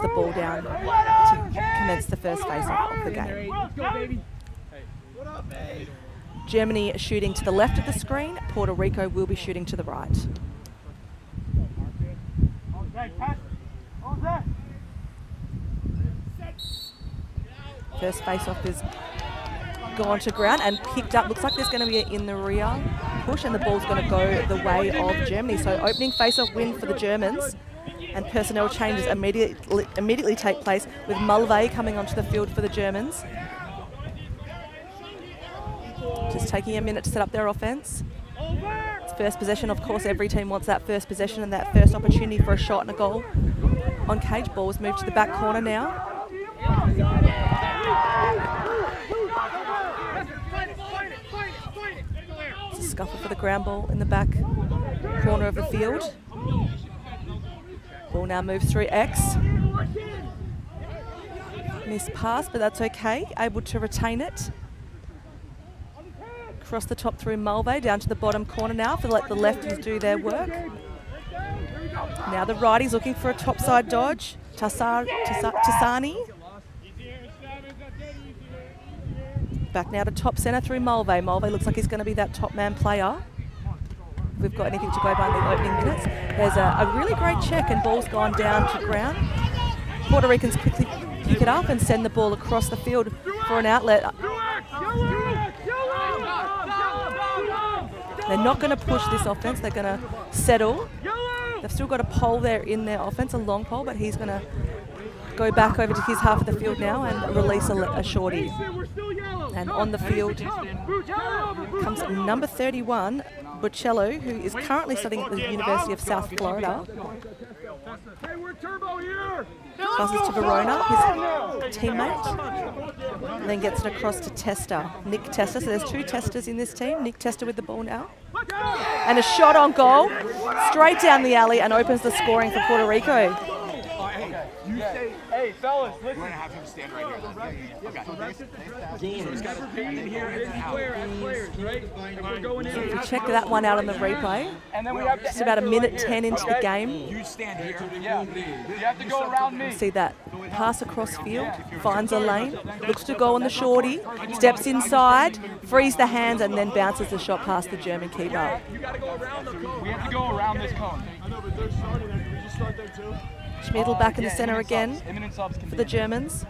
the ball down to commence the first face-off of the game. Germany shooting to the left of the screen. Puerto Rico will be shooting to the right. First face-off is gone to ground and picked up. Looks like there's going to be an in the rear push, and the ball's going to go the way of Germany. So opening face-off win for the Germans, and personnel changes immediately take place with Mulvey coming onto the field for the Germans. Just taking a minute to set up their offense. It's first possession, of course, every team wants that first possession and that first opportunity for a shot and a goal. On cage, ball was moved to the back corner now. It's a scuffle for the ground ball in the back corner of the field. Ball now moves through X. Missed pass, but that's okay. Able to retain it. Across the top through Mulvey, down to the bottom corner now to let the lefties do their work. Now the righties looking for a topside dodge. Tassani. Back now to top centre through Mulvey. Mulvey looks like he's going to be that top man player. If we've got anything to go by in the opening minutes. There's a really great check, and ball's gone down to ground. Puerto Ricans quickly pick it up and send the ball across the field for an outlet. They're not going to push this offense. They're going to settle. They've still got a pole there in their offense, a long pole, but he's going to go back over to his half of the field now and release a shorty. And on the field comes number 31, Bocello, who is currently studying at the University of South Florida. Passes to Verona, his teammate, and then gets it across to Testa, Nick Testa. So there's two Testas in this team. Nick Testa with the ball now. And a shot on goal, straight down the alley, and opens the scoring for Puerto Rico. Hey, fellas, listen. We're going to have him stand right here. Okay. So he's got to repeat in here as players, right? And we're going in. So if we check that one out on the replay, and then we have just about a minute 10 into the game. You stand here. Yeah. You have to go around me. See that pass across field, finds a lane, looks to go on the shorty, steps inside, frees the hands, and then bounces the shot past the German keeper. You got to go around the cone. We have to go around this cone. I know, but they're starting there. Can we just start there too? Schmidl back in the centre again for the Germans.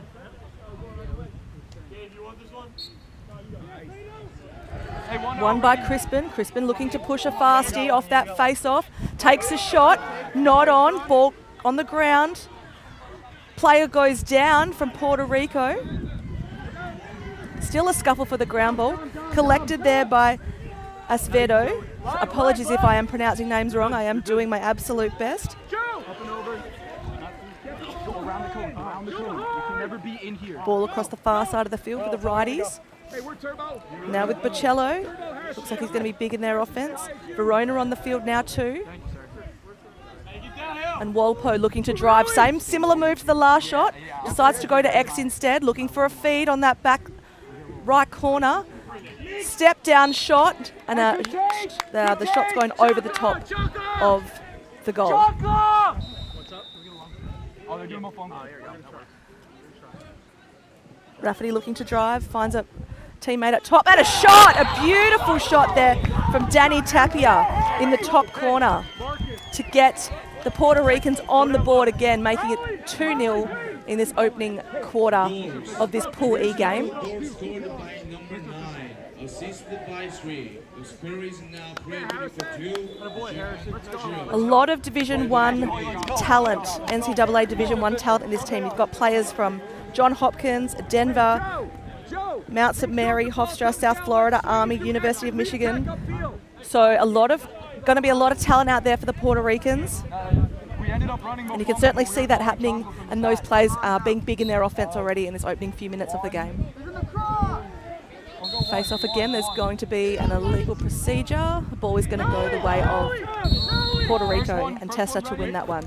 One by Crispin. Crispin looking to push a fastie off that face-off. Takes a shot, not on, ball on the ground. Player goes down from Puerto Rico. Still a scuffle for the ground ball. Collected there by Acevedo. Apologies if I am pronouncing names wrong. I am doing my absolute best. Around the cone. You can never be in here. Ball across the far side of the field for the righties. Now with Bocello. Looks like he's going to be big in their offense. Verona on the field now too. And Walpo looking to drive. Similar move to the last shot. Decides to go to X instead. Looking for a feed on that back right corner. Step down shot. And the shot's going over the top of the goal. Oh, they're doing my phone. Rafferty looking to drive, finds a teammate at top, and a shot! A beautiful shot there from Danny Tapia in the top corner to get the Puerto Ricans on the board again, making it 2-0 in this opening quarter of this Pool E game. Assisted by 3. The score is now 3-2. A lot of Division 1 talent, NCAA Division 1 talent in this team. You've got players from John Hopkins, Denver, Mount St. Mary, Hofstra, South Florida, Army, University of Michigan. So going to be a lot of talent out there for the Puerto Ricans. And you can certainly see that happening, and those players are being big in their offense already in this opening few minutes of the game. Face off again, there's going to be an illegal procedure. The ball is going to go the way of Puerto Rico and Testa to win that one.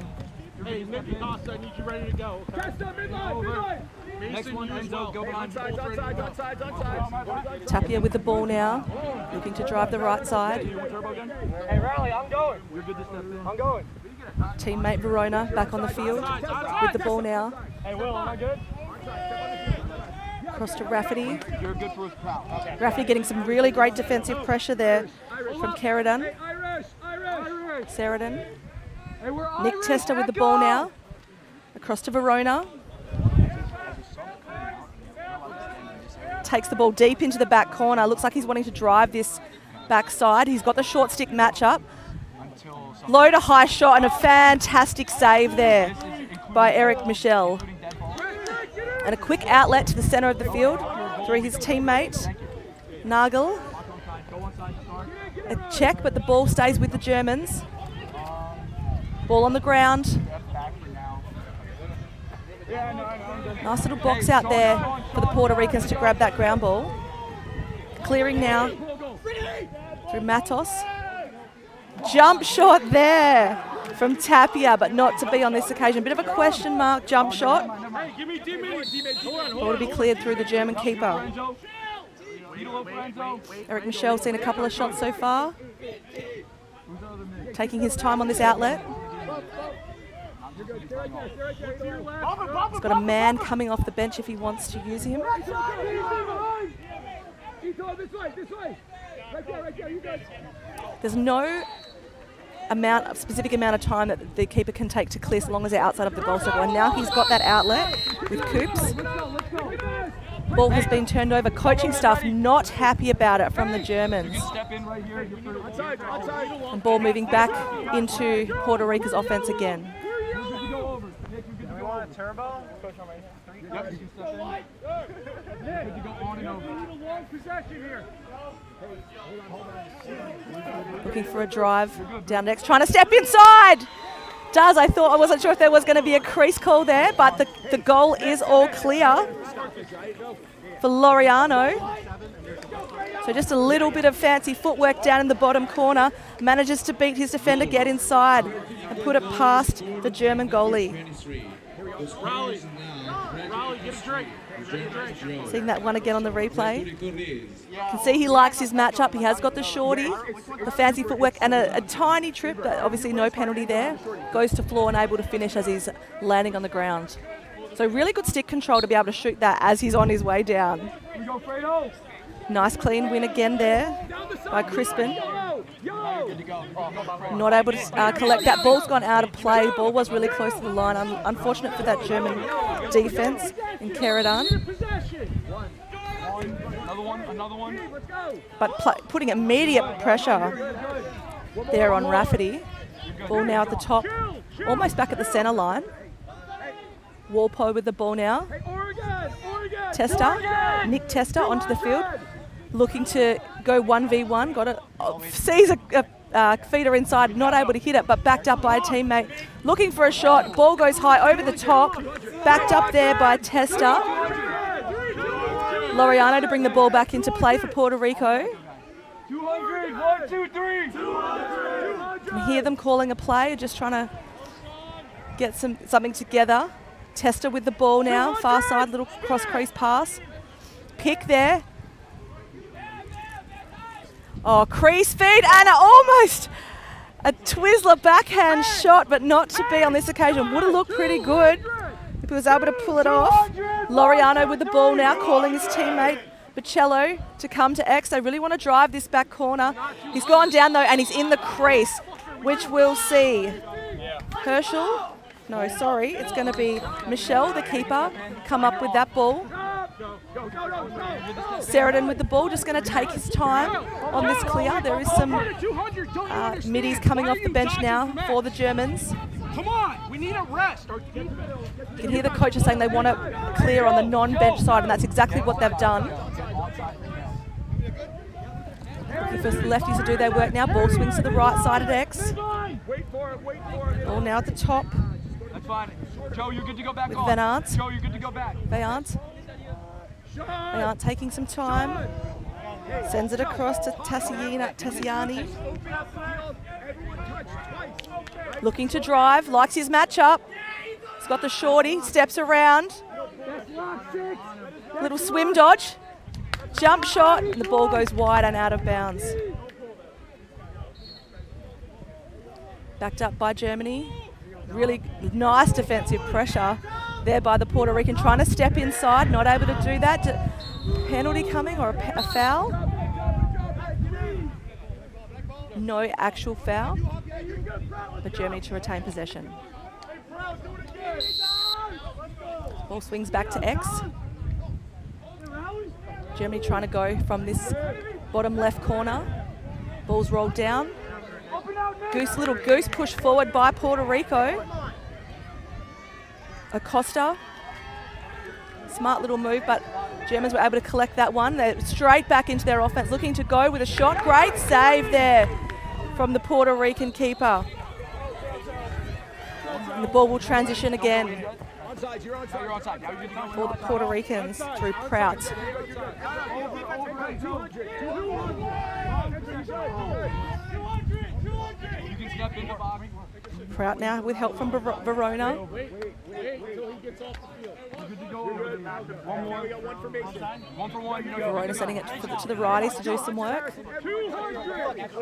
Hey, Nicky Costa, I need you ready to go. Testa, midline. Next one, Enzo, go behind. Onside. Tapia with the ball now, looking to drive the right side. Hey, Riley, I'm going. You're good to step in. I'm going. Teammate Verona back on the field with the ball now. Hey, Will, am I good? Across to Rafferty. You're good for Rafferty getting some really great defensive pressure there from Sheridan. Sheridan. Nick Tester with the ball now. Across to Verona. Takes the ball deep into the back corner. Looks like he's wanting to drive this backside. He's got the short stick matchup. Low to high shot and a fantastic save there by Eric Michel. And a quick outlet to the centre of the field through his teammate, Nagel. A check, but the ball stays with the Germans. Ball on the ground. Nice little box out there for the Puerto Ricans to grab that ground ball. Clearing now through Matos. Jump shot there from Tapia, but not to be on this occasion. Bit of a question mark jump shot. Ball to be cleared through the German keeper. Eric Michel seen a couple of shots so far. Taking his time on this outlet. He's got a man coming off the bench if he wants to use him. There's no specific amount of time that the keeper can take to clear so long as they're outside of the goal circle. And now he's got that outlet with Coops. Ball has been turned over. Coaching staff not happy about it from the Germans. And ball moving back into Puerto Rico's offense again. Turbo? Coach, how many? Yep, you can step in. Good to go on and over. Long possession here. Looking for a drive down next, trying to step inside. I wasn't sure if there was going to be a crease call there, but the goal is all clear for Laureano. So just a little bit of fancy footwork down in the bottom corner. Manages to beat his defender, get inside, and put it past the German goalie. Raleigh, get a drink. Seeing that one again on the replay. You can see he likes his matchup. He has got the shorty, the fancy footwork, and a tiny trip, but obviously no penalty there. Goes to floor and able to finish as he's landing on the ground. So really good stick control to be able to shoot that as he's on his way down. Nice clean win again there by Crispin. Not able to collect that. Ball's gone out of play. Ball was really close to the line. Unfortunate for that German defense in Sheridan. Another one. But putting immediate pressure there on Rafferty. Ball now at the top, almost back at the centre line. Walpole with the ball now. Tester, Nick Tester onto the field. Looking to go 1v1. Sees a feeder inside, not able to hit it, but backed up by a teammate. Looking for a shot. Ball goes high over the top. Backed up there by Tester. Laureano to bring the ball back into play for Puerto Rico. 200, 1, 2, 3. Can hear them calling a play, just trying to get something together. Tester with the ball now, far side, little cross crease pass. Pick there. Oh, crease feed and almost a Twizzler backhand shot, but not to be on this occasion. Would have looked pretty good if he was able to pull it off. Laureano with the ball now, calling his teammate Bocello to come to X. They really want to drive this back corner. He's gone down though, and he's in the crease, which we'll see. Herschel, no, sorry, it's going to be Michelle, the keeper, come up with that ball. Sheridan with the ball, just going to take his time on this clear. There is some middies coming off the bench now for the Germans. Come on, we need a rest. You can hear the coaches saying they want to clear on the non-bench side, and that's exactly what they've done. Looking for the lefties to do their work now. Ball swings to the right side at X. Ball now at the top. That's fine. Joe, you're good to go back with on. Van Aert. Joe, you're good to go back. They aren't taking some time. Sends it across to Tassiani. Looking to drive, likes his matchup. He's got the shorty, steps around. Little swim dodge. Jump shot, and the ball goes wide and out of bounds. Backed up by Germany. Really nice defensive pressure there by the Puerto Rican, trying to step inside, not able to do that. Penalty coming or a foul? No actual foul, but Germany to retain possession. Ball swings back to X. Germany trying to go from this bottom left corner. Ball's rolled down. Little goose push forward by Puerto Rico. Acosta. Smart little move, but Germans were able to collect that one. They're straight back into their offense, looking to go with a shot. Great save there from the Puerto Rican keeper. And the ball will transition again for the Puerto Ricans through Prout. Prout now with help from Verona. Verona sending it to the righties to do some work.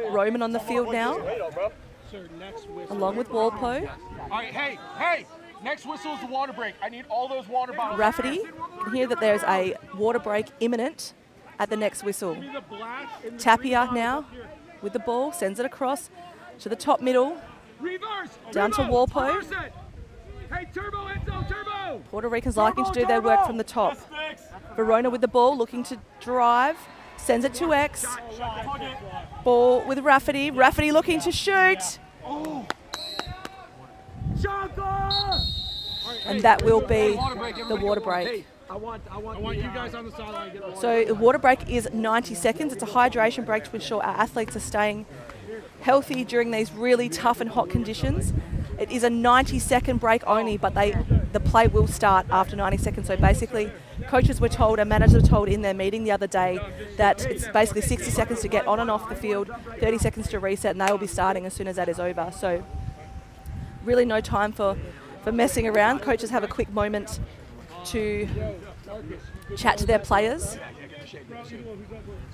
Roman on the field now, along with Walpo. All right, hey! Next whistle is the water break. I need all those water bottles. Rafferty can hear that there's a water break imminent at the next whistle. Tapia now with the ball, sends it across to the top middle, down to Walpo. Hey, turbo, Enzo, turbo! Puerto Ricans liking to do their work from the top. Verona with the ball, looking to drive, sends it to X. Ball with Rafferty. Rafferty looking to shoot. And that will be the water break. I want you guys on the sideline. So the water break is 90 seconds. It's a hydration break to ensure our athletes are staying healthy during these really tough and hot conditions. It is a 90-second break only, but the play will start after 90 seconds. So basically, coaches were told and managers were told in their meeting the other day that it's basically 60 seconds to get on and off the field, 30 seconds to reset, and they will be starting as soon as that is over. So really no time for messing around. Coaches have a quick moment to chat to their players.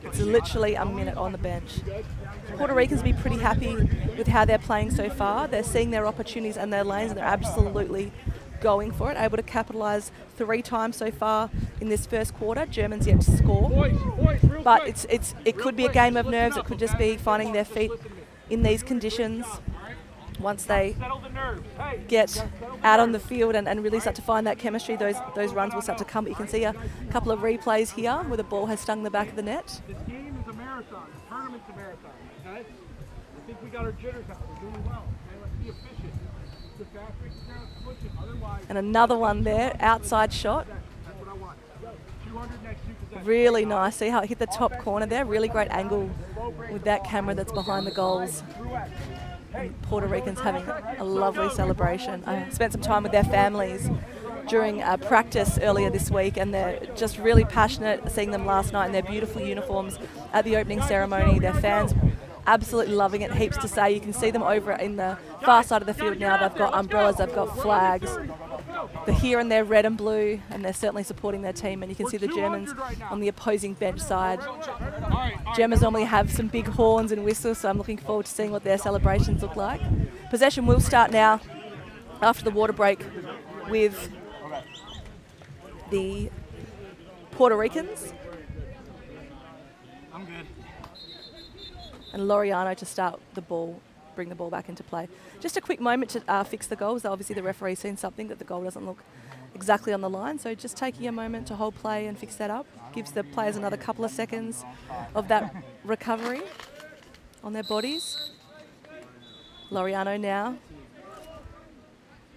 It's literally a minute on the bench. Puerto Ricans be pretty happy with how they're playing so far. They're seeing their opportunities and their lanes, and they're absolutely going for it. Able to capitalise 3 times so far in this first quarter. Germans yet to score, but it could be a game of nerves. It could just be finding their feet in these conditions. Once they get out on the field and really start to find that chemistry, those runs will start to come. But you can see a couple of replays here where the ball has stung the back of the net. This game is a marathon. The tournament's a marathon. Okay? I think we got our jitters out. We're doing well. Okay? Let's be efficient. The fast break is now pushing. Otherwise, And another one there, outside shot. that's what I want. 200 next 2 possessions. Really nice. See how it hit the top corner there? Really great angle with that camera that's behind the goals. And Puerto Ricans having a lovely celebration. I spent some time with their families during practice earlier this week, and they're just really passionate. Seeing them last night in their beautiful uniforms at the opening ceremony. Their fans absolutely loving it. Heaps to say. You can see them over in the far side of the field now. They've got umbrellas, they've got flags. They're here in their red and blue, and they're certainly supporting their team. And you can see the Germans on the opposing bench side. Germans normally have some big horns and whistles, so I'm looking forward to seeing what their celebrations look like. Possession will start now after the water break with the Puerto Ricans. I'm good. And Laureano to start the ball, bring the ball back into play. Just a quick moment to fix the goals. Obviously the referee's seen something that the goal doesn't look exactly on the line, so just taking a moment to hold play and fix that up. Gives the players another couple of seconds of that recovery on their bodies. Laureano now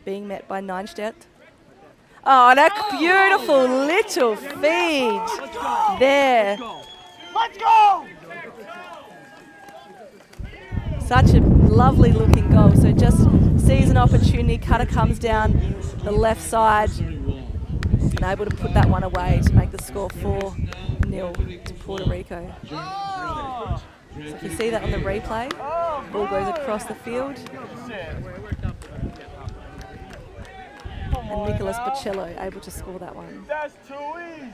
being met by Neinstedt. Oh, that beautiful little feed there. Let's go! Such a lovely looking goal. So just sees an opportunity. Cutter comes down the left side and able to put that one away to make the score 4-0 to Puerto Rico. So if you see that on the replay, ball goes across the field. And Nicolas Pacello able to score that one. That's too easy.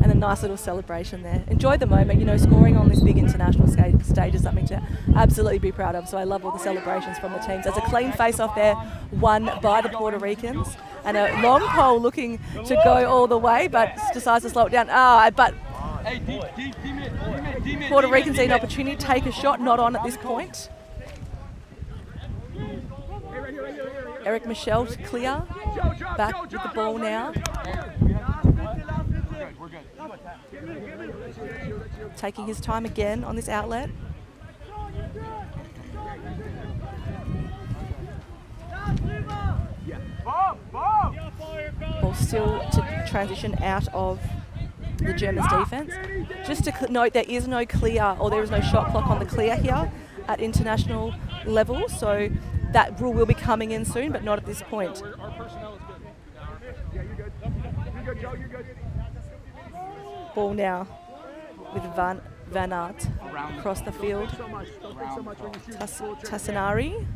And nice little celebration there. Enjoy the moment. You know, scoring on this big international stage is something to absolutely be proud of. So I love all the celebrations from the teams. There's a clean face-off there, won by the Puerto Ricans, and a long pole looking to go all the way, but decides to slow it down. But Puerto Ricans need an opportunity to take a shot, not on at this point. Eric Michelle to clear. Back with the ball now. Taking his time again on this outlet. Ball still to transition out of the Germans' defence. Just to note, there is no clear, or there is no shot clock on the clear here at international level, so that rule will be coming in soon, but not at this point. Our personnel is good. Yeah, you're good. You're good, Joe. You're good. Ball now with Van Aert across the field. Tassinari.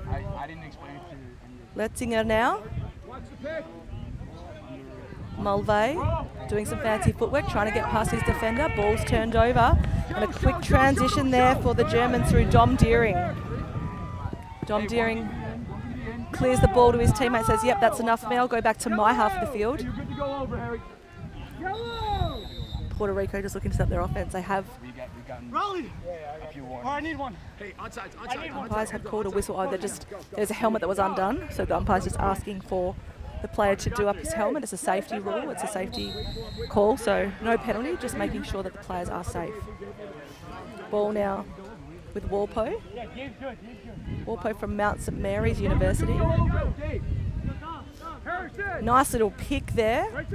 I didn't explain it to you. Letzinger now. Mulvey doing some fancy footwork, trying to get past his defender. Ball's turned over. And a quick transition there for the Germans through Dom Deering. Dom Deering clears the ball to his teammate, says, yep, that's enough for me. I'll go back to my half of the field. Puerto Rico just looking to set their offense. They have. I need one. Hey, onside. Umpires have called a whistle. There's a helmet that was undone, so the umpire's just asking for the player to do up his helmet. It's a safety rule. It's a safety call, so no penalty, just making sure that the players are safe. Ball now with Walpo. Walpo from Mount St Mary's University. Nice little pick there.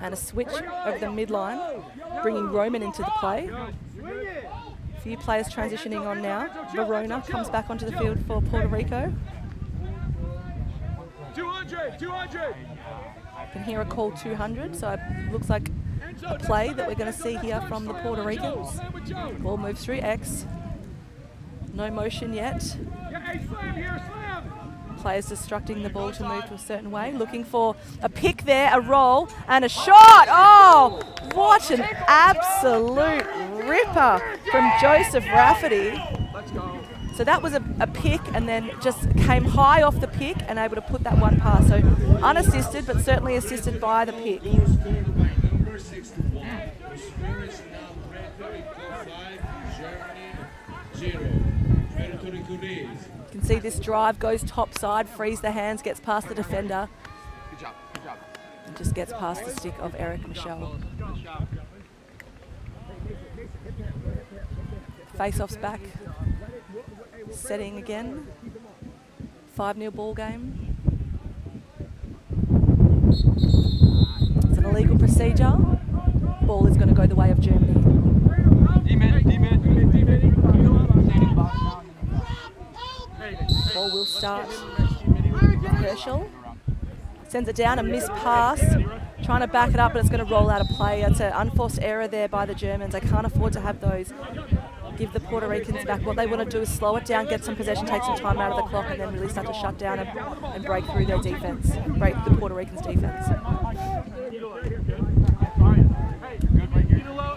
And a switch over the midline, bringing Roman into the play. A few players transitioning on now. Verona comes back onto the field for Puerto Rico. 200. I can hear a call 200, so it looks like a play that we're going to see here from the Puerto Ricans. Ball moves through X. No motion yet. Players distracting the ball to move to a certain way. Looking for a pick there, a roll, and a shot. Oh, what an absolute ripper from Joseph Rafferty. So that was a pick, and then just came high off the pick and able to put that one past. So unassisted, but certainly assisted by the pick. Number 61. The score is now Puerto Rico 5, Germany 0. Puerto Rico leads. You can see this drive goes top side, frees the hands, gets past the defender. Good job. And just gets past the stick of Eric Michel. Face-off's back. Setting again. 5-0 ball game. It's an illegal procedure. Ball is going to go the way of Germany. Ball will start. Herschel sends it down, a missed pass. Trying to back it up, but it's going to roll out of play. It's an unforced error there by the Germans. They can't afford to have those. Give the Puerto Ricans back. What they want to do is slow it down, get some possession, take some time out of the clock, and then really start to shut down and break through their defense, break the Puerto Ricans' defense.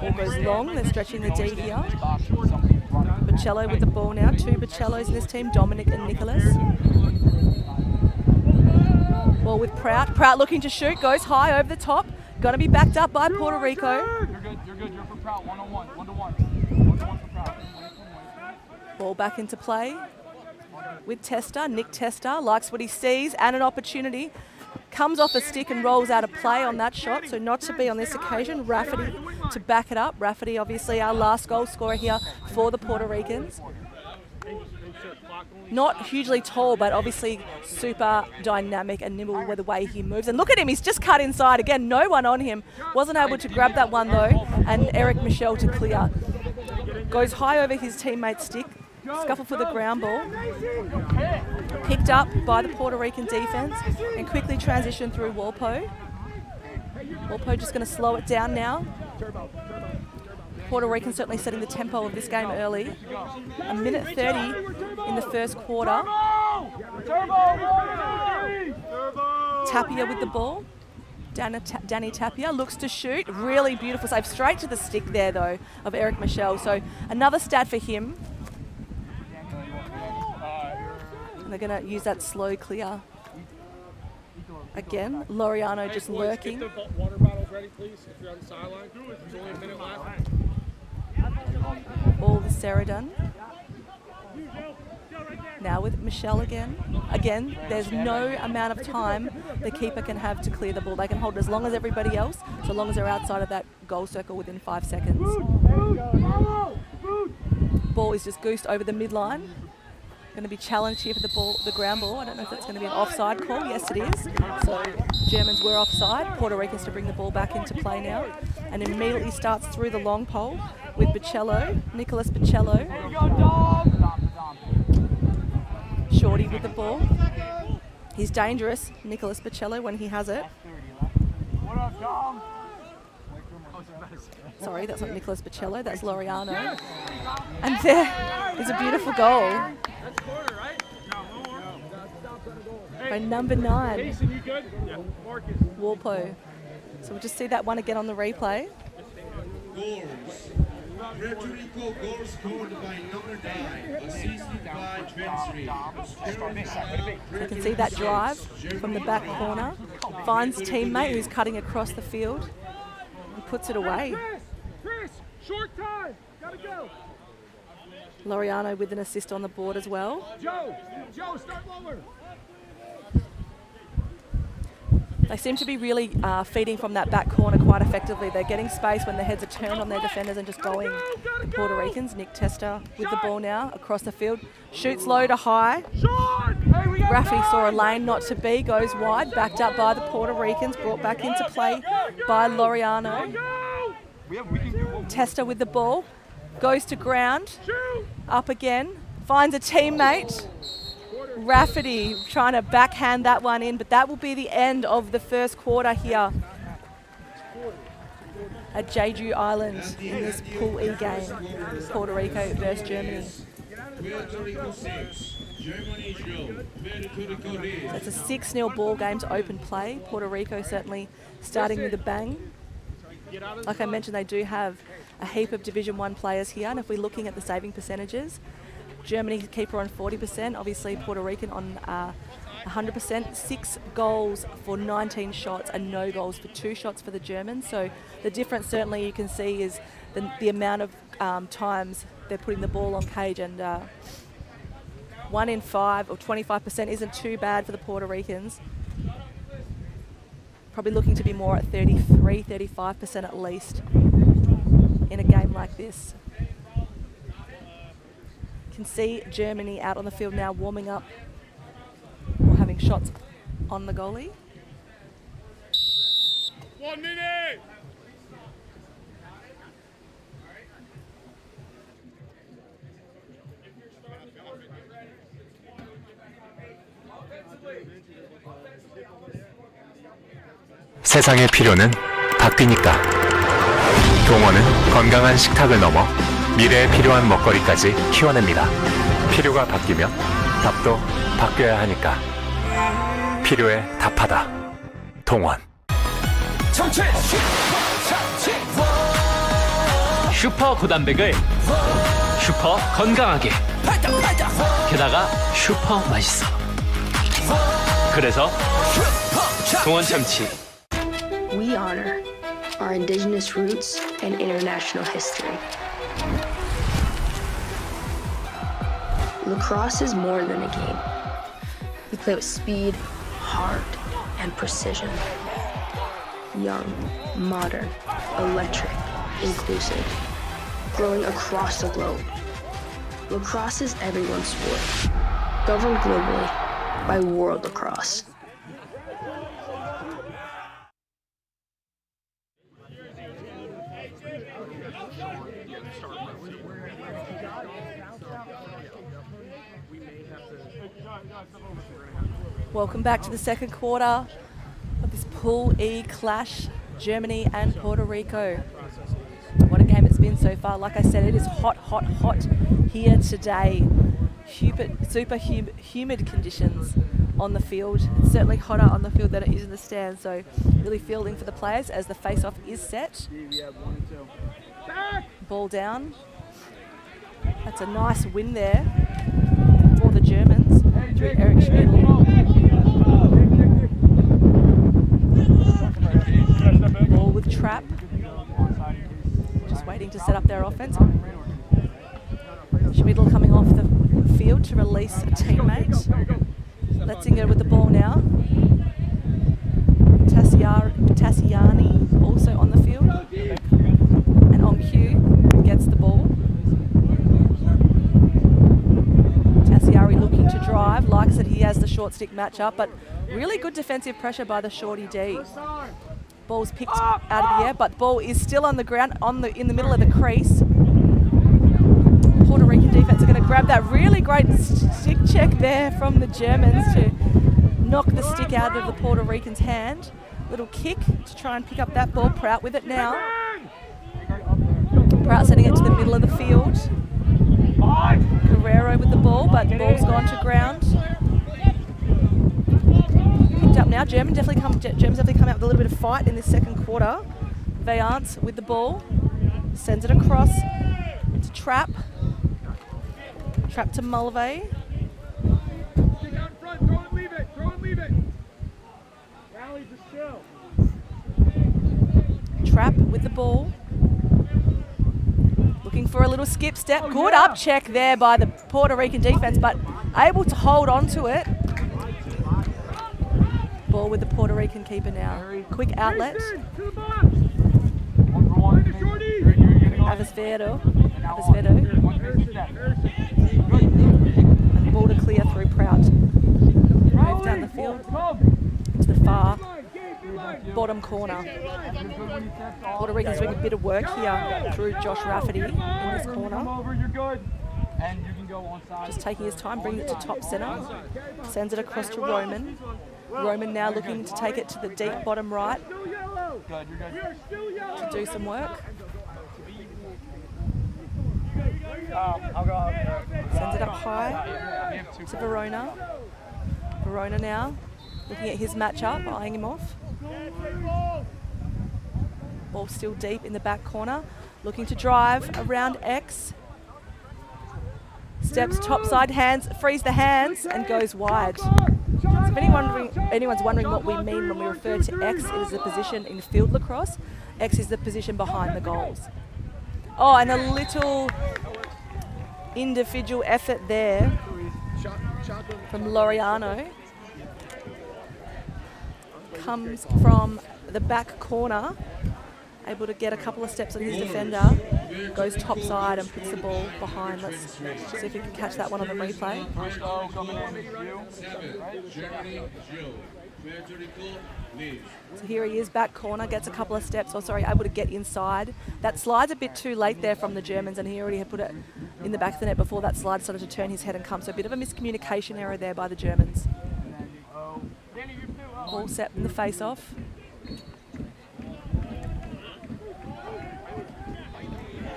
Ball goes long. They're stretching the D here. Bocello with the ball now. 2 Bocellos in this team, Dominic and Nicholas. Ball with Prout. Prout looking to shoot, goes high over the top. Going to be backed up by Puerto Rico. You're good. You're for Prout. 1-on-1. 1-to-1. Ball back into play with Testa. Nick Testa likes what he sees and an opportunity. Comes off a stick and rolls out of play on that shot, so not to be on this occasion. Rafferty to back it up. Rafferty, obviously our last goal scorer here for the Puerto Ricans. Not hugely tall, but obviously super dynamic and nimble with the way he moves. And look at him, he's just cut inside. Again, no one on him. Wasn't able to grab that one though, and Eric Michel to clear. Goes high over his teammate's stick. Scuffle for the ground ball. Picked up by the Puerto Rican defense and quickly transitioned through Walpo. Walpo just going to slow it down now. Puerto Rican certainly setting the tempo of this game early. 1:30 in the first quarter. Tapia with the ball. Danny Tapia looks to shoot. Really beautiful save. Straight to the stick there, though, of Eric Michel. So another stat for him. And they're going to use that slow clear. Again, Laureano just lurking. Get the water bottles ready, please, if you're on the sideline. There's only a minute left. All the Ceridon. Now with Michelle again. Again, there's no amount of time the keeper can have to clear the ball. They can hold it as long as everybody else, so long as they're outside of that goal circle within 5 seconds. Ball is just goosed over the midline. Going to be challenged here for the ground ball. I don't know if that's going to be an offside call. Yes, it is. So Germans were offside. Puerto Ricans to bring the ball back into play now, and immediately starts through the long pole with Bocello, Nicholas Bocello. Shorty with the ball. He's dangerous, Nicholas Bocello, when he has it. Sorry, that's not Nicholas Bocello, that's Laureano. And there is a beautiful goal by number 9, Warpo. So we'll just see that one again on the replay. Goals. Puerto Rico goal scored by number 9, assisted by 23. You can see that drive from the back corner. Finds teammate who's cutting across the field and puts it away. Chris, short time. Gotta go. Laureano with an assist on the board as well. Joe, start lower. They seem to be really feeding from that back corner quite effectively. They're getting space when their heads are turned on their defenders and just going. The Puerto Ricans, Nick Testa with the ball now across the field. Shoots low to high. Rafi saw a lane not to be, goes wide, backed up by the Puerto Ricans, brought back into play by Laureano. Testa with the ball, goes to ground, up again, finds a teammate. Rafferty trying to backhand that one in, but that will be the end of the first quarter here at Jeju Island in this Pool E game. Puerto Rico versus Germany. Puerto Rico 6, Germany 0. Puerto Rico leads. It's a 6-0 ball game to open play. Puerto Rico certainly starting with a bang. Like I mentioned, they do have a heap of Division 1 players here, and if we're looking at the saving percentages, Germany keeper on 40%, obviously Puerto Rican on 100%. 6 goals for 19 shots and no goals for 2 shots for the Germans. So the difference certainly you can see is the amount of times they're putting the ball on cage, and 1 in 5 or 25% isn't too bad for the Puerto Ricans. Probably looking to be more at 33, 35% at least in a game like this. Can see Germany out on the field now warming up or having shots on the goalie. 1 minute. 세상의 필요는 바뀌니까. 동원은 건강한 식탁을 넘어 미래에 필요한 먹거리까지 키워냅니다. 필요가 바뀌면 답도 바뀌어야 하니까. 필요에 답하다. 동원. 슈퍼 고단백을 슈퍼 건강하게, 게다가 슈퍼 맛있어. 그래서 동원 참치. We honor our indigenous roots and international history. Lacrosse is more than a game. We play with speed, heart, and precision. Young, modern, electric, inclusive, growing across the globe. Lacrosse is everyone's sport, governed globally by World Lacrosse. Welcome back to the second quarter of this Pool E clash, Germany and Puerto Rico. What a game it's been so far. Like I said, it is hot, hot, hot here today. Super humid conditions on the field. It's certainly hotter on the field than it is in the stands, so really fielding for the players as the face-off is set. Ball down. That's a nice win there for the Germans through Eric Schmidl. Ball with Trapp. Just waiting to set up their offense. Schmidl coming off the field to release a teammate. Letzinger with the ball now. Tassiani also on the field. And on cue gets the ball. Tassiari looking to drive, likes that he has the short stick matchup, but really good defensive pressure by the shorty D. Ball's picked out of the air, but ball is still on the ground in the middle of the crease. Puerto Rican defense are going to grab that really great stick check there from the Germans to knock the stick out of the Puerto Rican's hand. Little kick to try and pick up that ball. Prout with it now. Prout sending it to the middle of the field. Guerrero with the ball, but the ball's gone to ground. Picked up now. Germans definitely come out with a little bit of fight in this second quarter. Vayance with the ball. Sends it across to Trapp. Trapp to Mulvey. Stick out in front, throw and leave it, throw and leave it. Rally, just chill. Trapp with the ball. Looking for a little skip step. Good up check there by the Puerto Rican defense, but able to hold on to it. Ball with the Puerto Rican keeper now. Quick outlet. Avesvedo. And ball to clear through Prout. Move down the field to the far bottom corner. Puerto Rican's doing a bit of work here through Josh Rafferty in this corner. Just taking his time, bringing it to top centre. Sends it across to Roman. Roman now looking to take it to the deep bottom right to do some work. Sends it up high to Verona. Verona now looking at his matchup, eyeing him off. Ball still deep in the back corner. Looking to drive around X. Steps topside, hands, frees the hands and goes wide. So if anyone's wondering what we mean when we refer to X, it is a position in field lacrosse. X is the position behind the goals. Oh, and a little individual effort there from Laureano. Comes from the back corner, able to get a couple of steps on his defender, goes topside and puts the ball behind. Let's see if we can catch that one on the replay. So here he is, back corner, gets a couple of steps, able to get inside. That slide's a bit too late there from the Germans, and he already had put it in the back of the net before that slide started to turn his head and come. So a bit of a miscommunication error there by the Germans. Ball set in the face-off.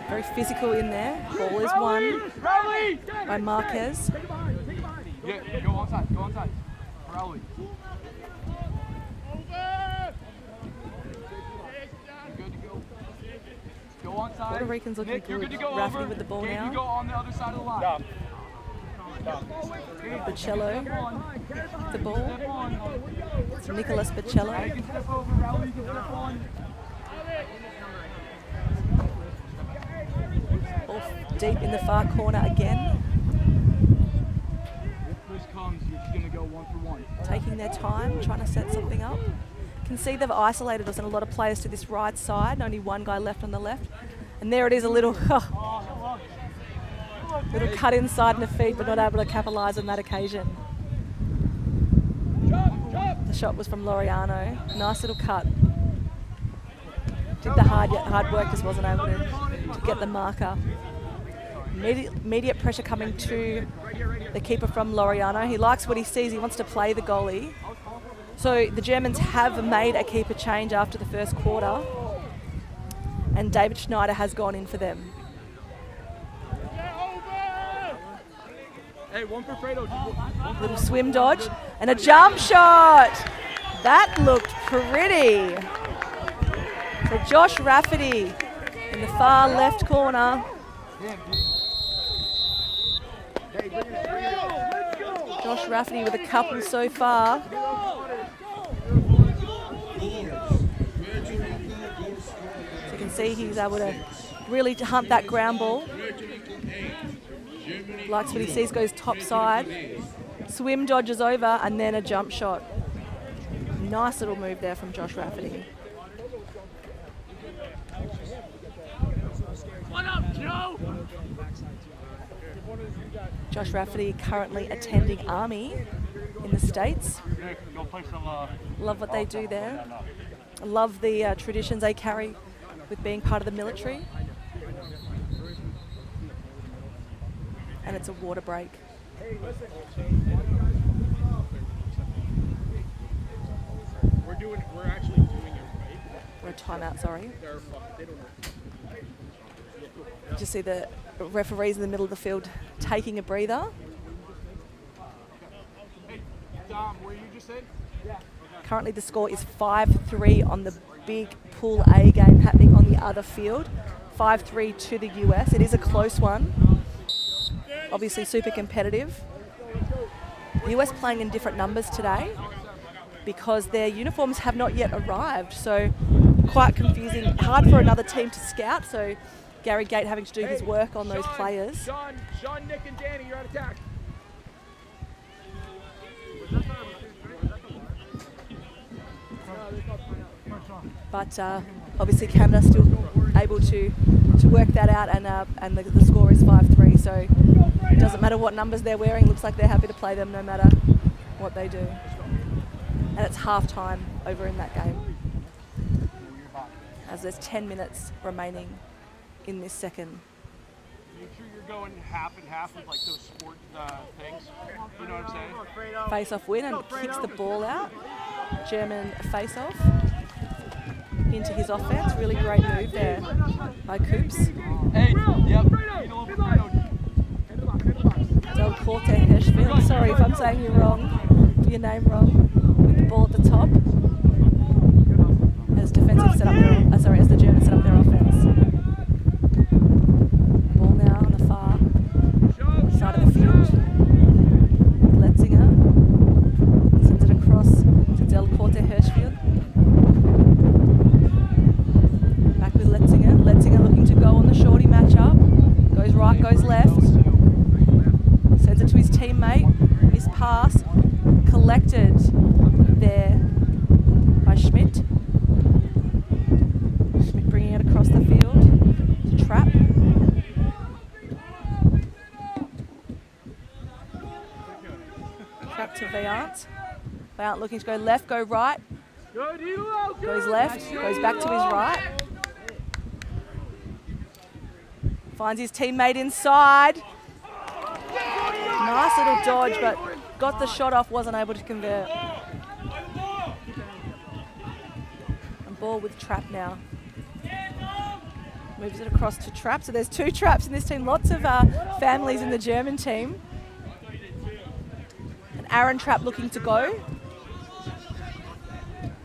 Very physical in there. Ball is won by Marquez. Yeah, go onside, go onside. Rally. Good to go. Go onside. Puerto Rican's looking good. Rafferty with the ball now. You go on the other side of the line. Bocello, the ball. It's Nicholas Bocello. Off deep in the far corner again. If push comes, you're just going to go 1-for-1. Taking their time, trying to set something up. Can see they've isolated us and a lot of players to this right side. Only one guy left on the left. And there it is, a little cut inside in the feed, but not able to capitalise on that occasion. The shot was from Laureano. Nice little cut. Did the hard work, just wasn't able to get the marker. Immediate pressure coming to the keeper from Laureano. He likes what he sees. He wants to play the goalie. So the Germans have made a keeper change after the first quarter, and David Schneider has gone in for them. Hey, one for Fredo. Little swim dodge and a jump shot. That looked pretty. So Josh Rafferty in the far left corner. Josh Rafferty with a couple so far. So you can see he's able to really hunt that ground ball. Likes what he sees, goes top side. Swim dodges over and then a jump shot. Nice little move there from Josh Rafferty. What up, Joe? Josh Rafferty currently attending Army in the States. Go play some, Love what they do there. Love the traditions they carry with being part of the military. And it's a water break. we're actually doing it right. Or a timeout, sorry. They don't know. Just see the referees in the middle of the field taking a breather. Hey, Dom, where you just said? Yeah. Currently the score is 5-3 on the big Pool A game happening on the other field. 5-3 to the US. It is a close one. Obviously super competitive. The US playing in different numbers today because their uniforms have not yet arrived. So quite confusing. Hard for another team to scout. So Gary Gate having to do his work on those players. Sean, Nick, and Danny, you're on attack. But obviously Canada still able to work that out, and the score is 5-3. So it doesn't matter what numbers they're wearing. Looks like they're happy to play them no matter what they do. And it's half time over in that game, as there's 10 minutes remaining in this second. Make sure you're going half and half with like those sport things. You know what I'm saying? Face-off win and kicks the ball out. German face-off into his offense. Really great move there by Coops. Hey, yep. Del Corte Hirschfield. Sorry if I'm saying your name wrong. With the ball at the top. As defensive set up as the Germans set up their offense. Ball now on the far side of the field. Letzinger sends it across to Del Corte Hirschfield. Back with Letzinger. Letzinger looking to go on the shorty matchup. Goes right, goes left. Sends it to his teammate. His pass collected there by Schmidt. Schmidt bringing it across the field to Trap. Trap to Vayant. Vayant looking to go left, go right. Goes left, goes back to his right. Finds his teammate inside. Nice little dodge, but got the shot off, wasn't able to convert. And ball with Trap now. Moves it across to Trap. So there's two Traps in this team. Lots of families in the German team. And Aaron Trap looking to go.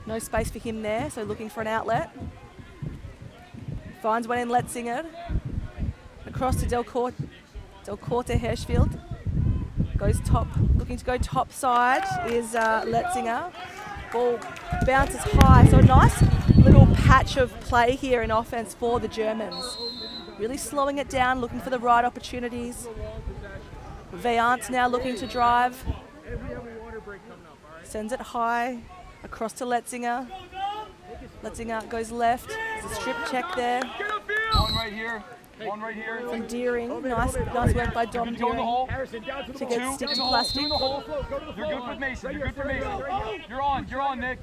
No space for him there, so looking for an outlet. Finds one in Letzinger. Across to Del Corte Hirschfield. Goes top, looking to go top side is Letzinger. Ball bounces high, so a nice little patch of play here in offense for the Germans. Really slowing it down, looking for the right opportunities. Vayant now looking to drive. Sends it high, across to Letzinger. Letzinger goes left, there's a strip check there. One right here. One right here. From Deering, nice work by Dom Deering to get stick to plastic. You're good with Mason. You're good for Mason. You're on, Nick.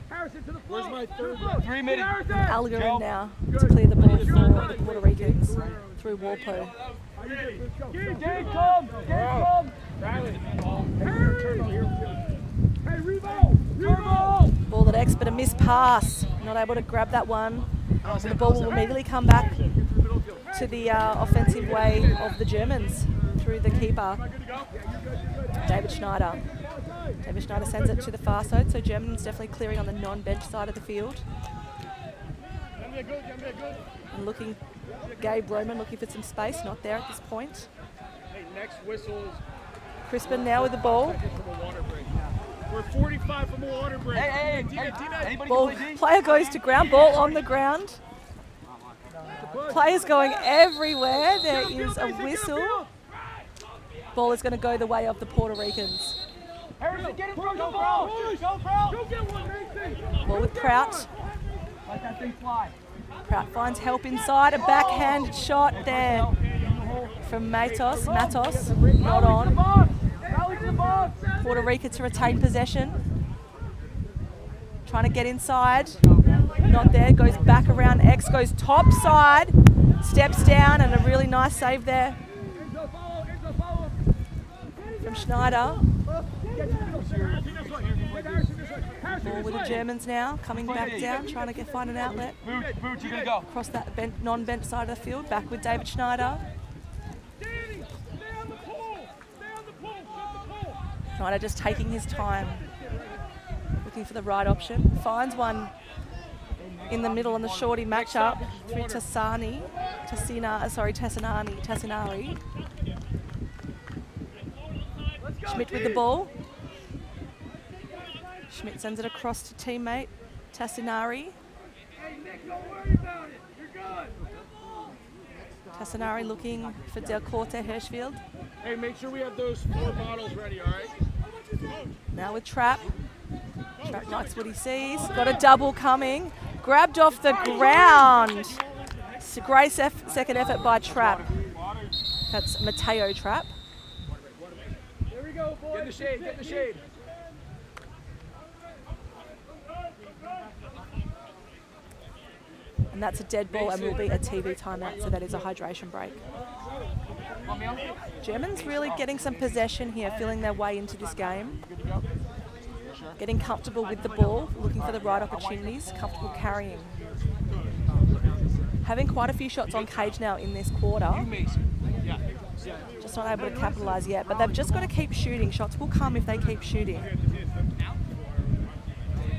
Where's my third? 3 minutes. Algarin now to clear the ball for the Puerto Ricans through Walpo. Game come! Hey, Revo! Ball at X, but a missed pass. Not able to grab that one. So the ball will immediately come back to the offensive way of the Germans through the keeper. David Schneider. David Schneider sends it to the far side, so Germany's definitely clearing on the non-bench side of the field. And looking, Gabe Roman looking for some space, not there at this point. Hey, next whistle is Crispin now with the ball. we're 45 from a water break. Hey, anybody Ball, can play D? player goes to ground, ball on the ground. Players going everywhere. There is a whistle. Ball is going to go the way of the Puerto Ricans. Harrison, get in front of the ball! Go, bro! Go get one, Mason! Ball with Prout. Let that thing fly. Prout finds help inside. A backhand shot there from Matos. Matos not on. Rally to the box! Puerto Rico to retain possession. Trying to get inside. Not there. Goes back around X. Goes top side. Steps down and a really nice save there from Schneider. Ball with the Germans now. Coming back down. Trying to find an outlet. Boots, you gonna go. Across that non-bench side of the field. Back with David Schneider. Schneider just taking his time. Looking for the right option. Finds one in the middle on the shorty matchup through Tassinari. Schmidt with the ball. Schmidt sends it across to teammate Tassinari. Tassinari looking for Del Corte Hirschfield. Hey, make sure we have those 4 bottles ready, all right? Now with Trapp. Trapp likes what he sees. Got a double coming. Grabbed off the ground. It's a great second effort by Trapp. That's Mateo Trapp. There we go, boys. Get in the shade, get in the shade. And that's a dead ball and will be a TV timeout, so that is a hydration break. Germans really getting some possession here, feeling their way into this game. Getting comfortable with the ball, looking for the right opportunities, comfortable carrying. Having quite a few shots on cage now in this quarter. Just not able to capitalise yet, but they've just got to keep shooting. Shots will come if they keep shooting.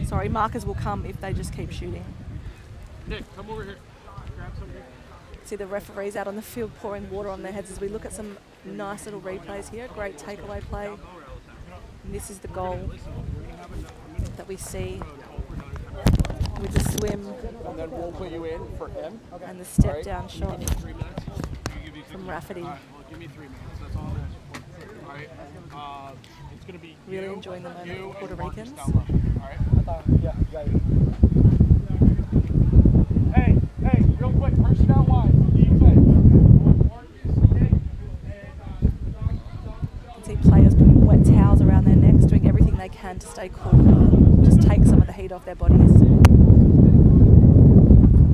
Sorry, markers will come if they just keep shooting. Nick, come over here. Grab some here. See the referees out on the field pouring water on their heads as we look at some nice little replays here. Great takeaway play. And this is the goal that we see with the swim And then we'll put you in for him. and the step down shot from Rafferty. Give me 3 minutes. That's all I'm asking for. All right. It's going to be Really enjoying the moment for Puerto Ricans. All right. Hey, real quick. Personnel wise. Defense. You can see players putting wet towels around their necks, doing everything they can to stay cool. Just take some of the heat off their bodies.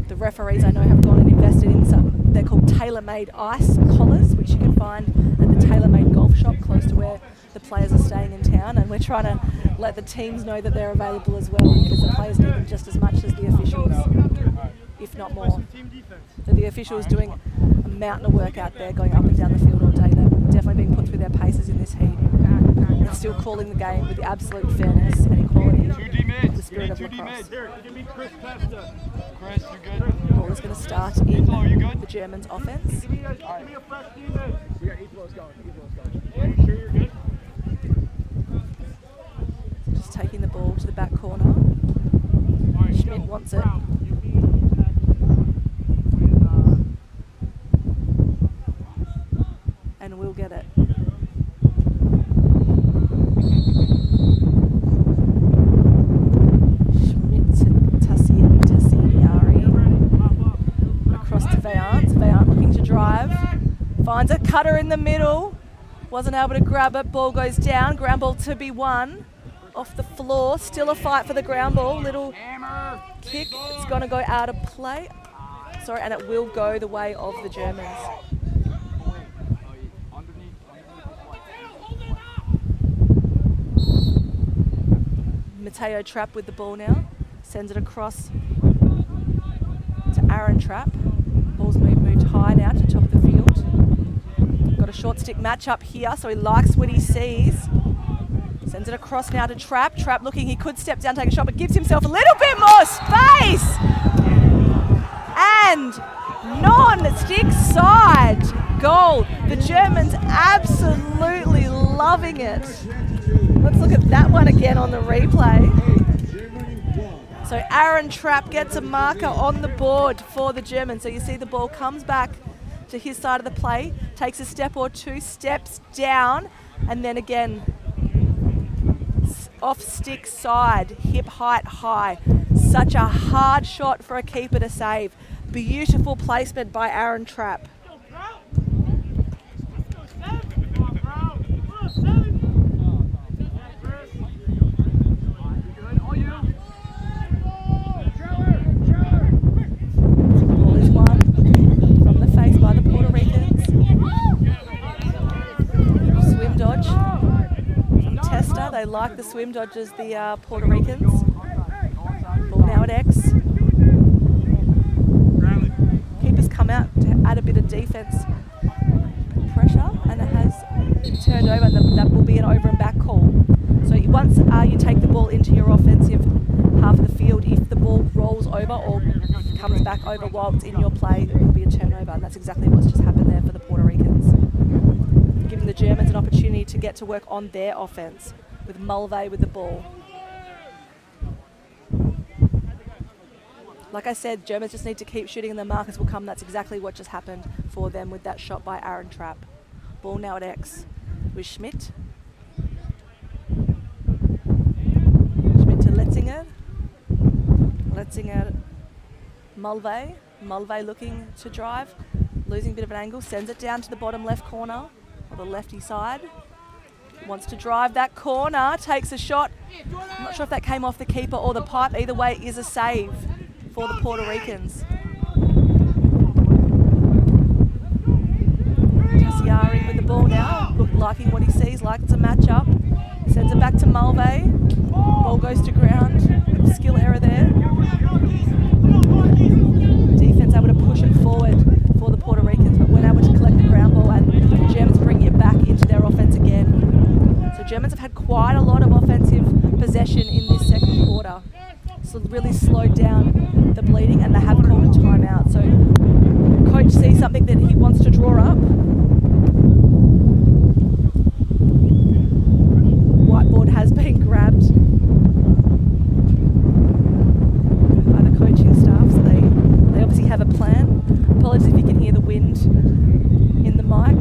The referees I know have gone and invested in some, they're called tailor-made ice collars, which you can find at the tailor-made golf shop close to where the players are staying in town, and we're trying to let the teams know that they're available as well, because the players need them just as much as the officials, if not more. So the officials doing a mountain of work out there, going up and down the field all day. They've definitely been put through their paces in this heat, and still calling the game with the absolute fairness and equality of the spirit of lacrosse. Here, give me Chris Pesta. Chris, you're good. Ball is going to start in the Germans' offense. Give me a fresh teammate. We got E-flow's going. Are you sure you're good? Just taking the ball to the back corner. Schmidt wants it. And we'll get it. Schmidt to Tassinari. Across to Vayant. Vayant looking to drive. Finds a cutter in the middle. Wasn't able to grab it. Ball goes down. Ground ball to be won. Off the floor. Still a fight for the ground ball. Little kick. It's going to go out of play. Sorry, and it will go the way of the Germans. Mateo Trapp with the ball now. Sends it across to Aaron Trapp. Ball's moved high now to the top of the field. Got a short stick matchup here, so he likes what he sees. Sends it across now to Trapp. Trapp looking, he could step down, take a shot, but gives himself a little bit more space. And non-stick side goal. The Germans absolutely loving it. Let's look at that one again on the replay. So Aaron Trapp gets a marker on the board for the Germans. So you see the ball comes back to his side of the play, takes a step or two, steps down, and then again off stick side, hip height high. Such a hard shot for a keeper to save. Beautiful placement by Aaron Trapp. Ball is won from the face by the Puerto Ricans. Swim dodge from Testa. They like the swim dodges, the Puerto Ricans. Ball now at X. Keepers come out to add a bit of defence pressure, and it has turned over, and that will be an over and back call. So once you take the ball into your offensive half of the field, if the ball rolls over or comes back over while it's in your play, it will be a turnover, and that's exactly what's just happened there for the Puerto Ricans. Giving the Germans an opportunity to get to work on their offence with Mulvey with the ball. Like I said, Germans just need to keep shooting and the markers will come. That's exactly what just happened for them with that shot by Aaron Trapp. Ball now at X with Schmidt. Schmidt to Letzinger. Letzinger, Mulvey. Mulvey looking to drive. Losing a bit of an angle. Sends it down to the bottom left corner, or the lefty side. Wants to drive that corner. Takes a shot. I'm not sure if that came off the keeper or the pipe. Either way, it is a save for the Puerto Ricans. Tassiari with the ball now, liking what he sees, likes a matchup. Sends it back to Mulvey. Ball goes to ground. Skill error there. Defense able to push it forward for the Puerto Ricans, but weren't able to collect the ground ball, and the Germans bring it back into their offense again. So Germans have had quite a lot of offensive possession in this second quarter. So really slowed down the bleeding, and they have called a timeout. So coach sees something that he wants to draw up. Whiteboard has been grabbed by the coaching staff, so they obviously have a plan. Apologies if you can hear the wind in the mic.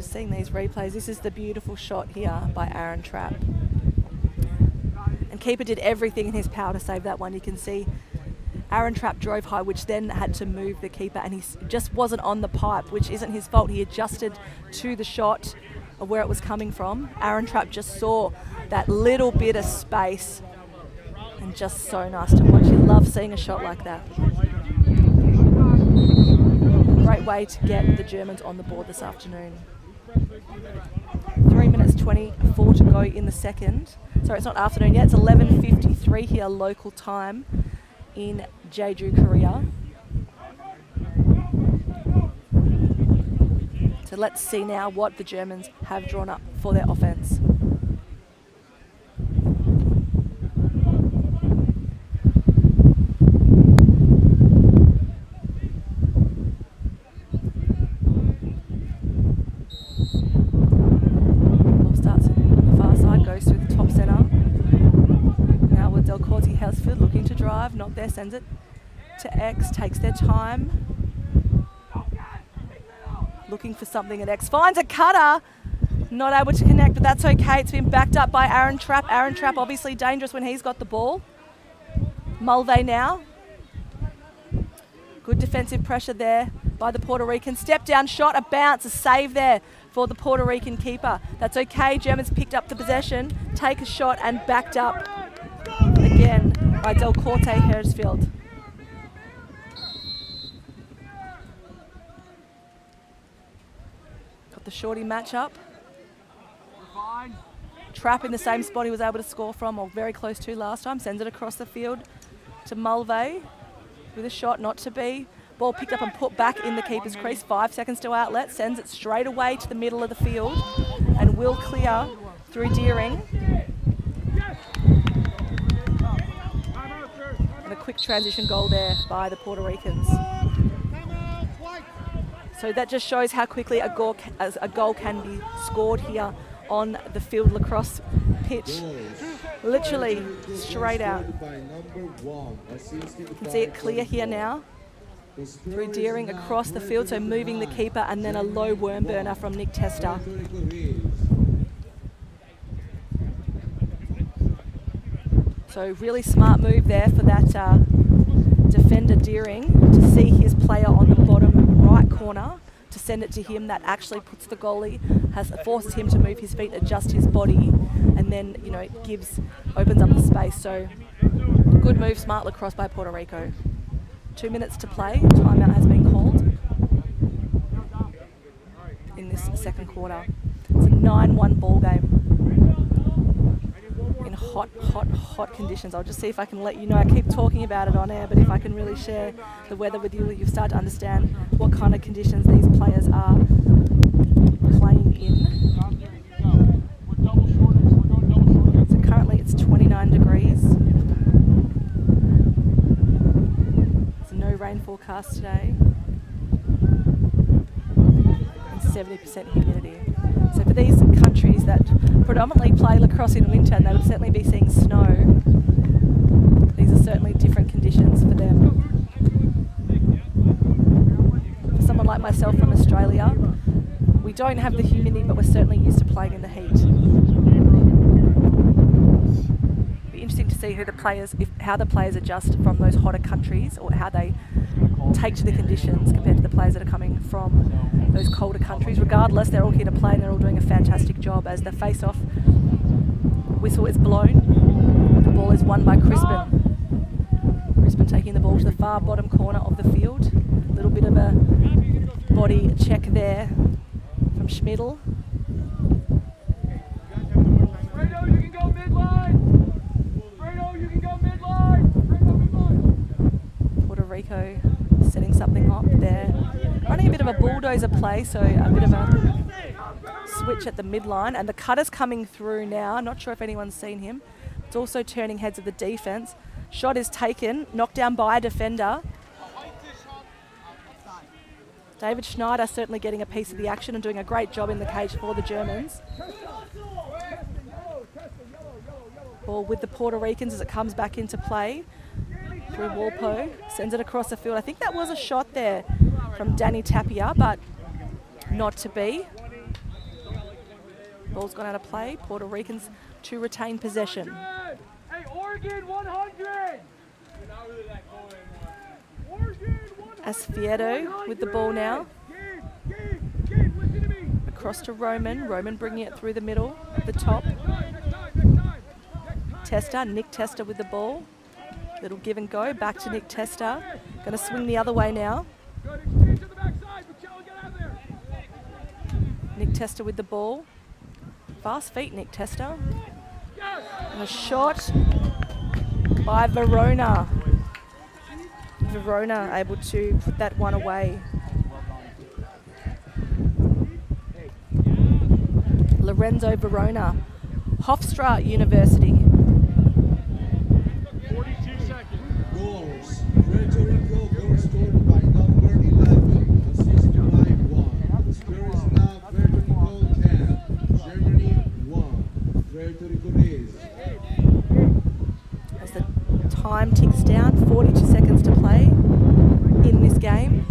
Seeing these replays, this is the beautiful shot here by Aaron Trapp. And keeper did everything in his power to save that one. You can see Aaron Trapp drove high, which then had to move the keeper, and he just wasn't on the pipe, which isn't his fault. He adjusted to the shot of where it was coming from. Aaron Trapp just saw that little bit of space, and just so nice to watch. You love seeing a shot like that. Great way to get the Germans on the board this afternoon. 3 minutes 24 to go in the second. Sorry, it's not afternoon yet. It's 11:53 here local time in Jeju, Korea. So let's see now what the Germans have drawn up for their offense. Not there, sends it to X, takes their time. Looking for something at X, finds a cutter. Not able to connect, but that's okay. It's been backed up by Aaron Trapp. Aaron Trapp obviously dangerous when he's got the ball. Mulvey now. Good defensive pressure there by the Puerto Rican. Step down shot, a bounce, a save there for the Puerto Rican keeper. That's okay, Germans picked up the possession, take a shot and backed up again by Del Corte Hersfield. Got the shorty matchup. Trap in the same spot he was able to score from, or very close to last time. Sends it across the field to Mulvey with a shot not to be. Ball picked up and put back in the keeper's crease. 5 seconds to outlet. Sends it straight away to the middle of the field and will clear through Deering. And a quick transition goal there by the Puerto Ricans. So that just shows how quickly a goal can be scored here on the field lacrosse pitch. Literally straight out. You can see it clear here now. Through Deering across the field, so moving the keeper, and then a low worm burner from Nick Testa. So really smart move there for that defender Deering to see his player on the bottom right corner, to send it to him. That actually puts the goalie, has forced him to move his feet, adjust his body, and then, you know, it opens up the space. So good move, smart lacrosse by Puerto Rico. 2 minutes to play. Timeout has been called in this second quarter. It's a 9-1 ball game in hot conditions. I'll just see if I can let you know. I keep talking about it on air, but if I can really share the weather with you, you'll start to understand what kind of conditions these players are playing in. So currently it's 29 degrees. No rain forecast today, and 70% humidity. So for these countries that predominantly play lacrosse in winter, and they would certainly be seeing snow, these are certainly different conditions for them. For someone like myself from Australia, we don't have the humidity, but we're certainly used to playing in the heat. Interesting to see how the players adjust from those hotter countries, or how they take to the conditions compared to the players that are coming from those colder countries. Regardless, they're all here to play and they're all doing a fantastic job. As the face-off whistle is blown, the ball is won by Crispin. Crispin taking the ball to the far bottom corner of the field. A little bit of a body check there from Schmidl. Rico setting something up there. Running a bit of a bulldozer play, so a bit of a switch at the midline. And the cutter's coming through now. Not sure if anyone's seen him. It's also turning heads of the defence. Shot is taken, knocked down by a defender. David Schneider certainly getting a piece of the action and doing a great job in the cage for the Germans. Ball with the Puerto Ricans as it comes back into play. Through Walpo, sends it across the field. I think that was a shot there from Danny Tapia, but not to be. Ball's gone out of play. Puerto Ricans to retain possession. Hey, Oregon 100! Asfiedo with the ball now. Across to Roman. Roman bringing it through the middle, the top. Testa, Nick Testa with the ball. Little give and go, back to Nick Testa. Going to swing the other way now. Nick Testa with the ball. Fast feet, Nick Testa. And a shot by Verona. Verona able to put that one away. Lorenzo Verona, Hofstra University. Goals. Puerto Rico goal scored by number 11. Assist by 1. The score is now Puerto Rico 10. Germany 1. Puerto Rico is. As the time ticks down, 42 seconds to play in this game.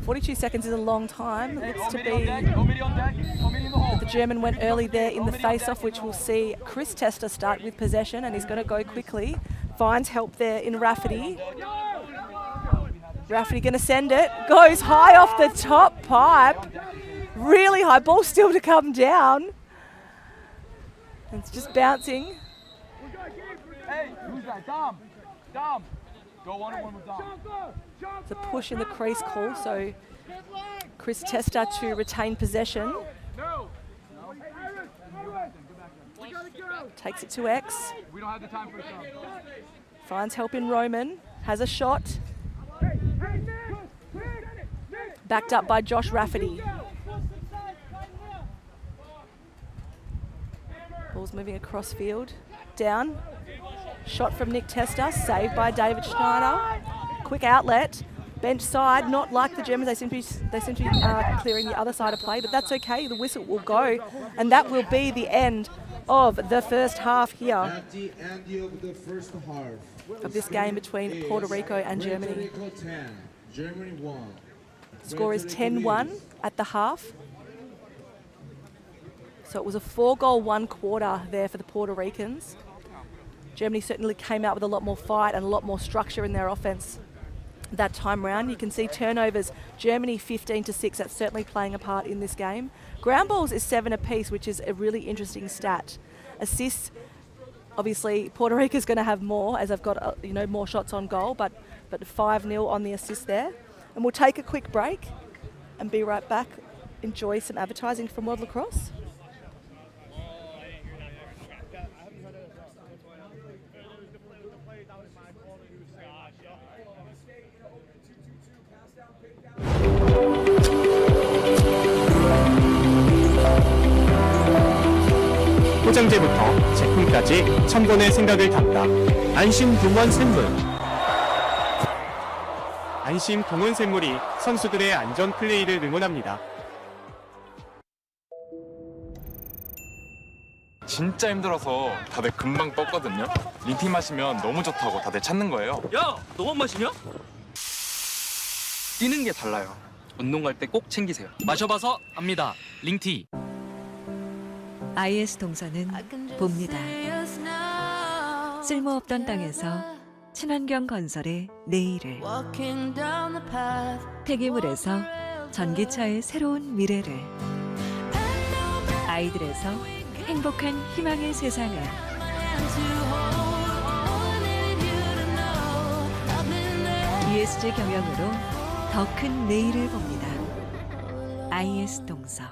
42 seconds is a long time. It looks to be that the German went early there in the face-off, which we'll see Chris Testa start with possession, and he's going to go quickly. Finds help there in Rafferty. Rafferty going to send it. Goes high off the top pipe. Really high. Ball still to come down. And it's just bouncing. Hey, who's that? Dom. Go 1-on-1 with Dom. It's a push in the crease call, so Chris Testa to retain possession. No. We gotta go. Takes it to X. We don't have the time for some. Finds help in Roman. Has a shot. Backed up by Josh Rafferty. Ball's moving across field. Down. Shot from Nick Testa. Saved by David Schneider. Quick outlet. Bench side. Not like the Germans. They seem to be clearing the other side of play, but that's okay. The whistle will go, and that will be the end of the first half here. At the end of the first half Of this game between Puerto Rico and Puerto Germany. Rico 10, Germany 1. Score is Puerto Rico 10-1 leads. at the half. So it was a 4-goal, 1 quarter there for the Puerto Ricans. Germany certainly came out with a lot more fight and a lot more structure in their offense that time round. You can see turnovers, Germany 15-6, that's certainly playing a part in this game. Ground balls is 7 apiece, which is a really interesting stat. Assists, obviously Puerto Rico is going to have more, as they've got more shots on goal, but 5-0 on the assist there. And we'll take a quick break and be right back. Enjoy some advertising from World Lacrosse. 포장재부터 제품까지 천 번의 생각을 담다. 안심 동원 샘물. 안심 동원 샘물이 선수들의 안전 플레이를 응원합니다. 진짜 힘들어서 다들 금방 뻗거든요. 링티 마시면 너무 좋다고 다들 찾는 거예요. 야, 너만 마시냐? 뛰는 게 달라요. 운동 갈 때 꼭 챙기세요. 마셔봐서 압니다. 링티. IS 동서는 봅니다. 쓸모없던 땅에서 친환경 건설의 내일을, 폐기물에서 전기차의 새로운 미래를, 아이들에서 행복한 희망의 세상을, ESG 경영으로 더 큰 내일을 봅니다. IS 동서.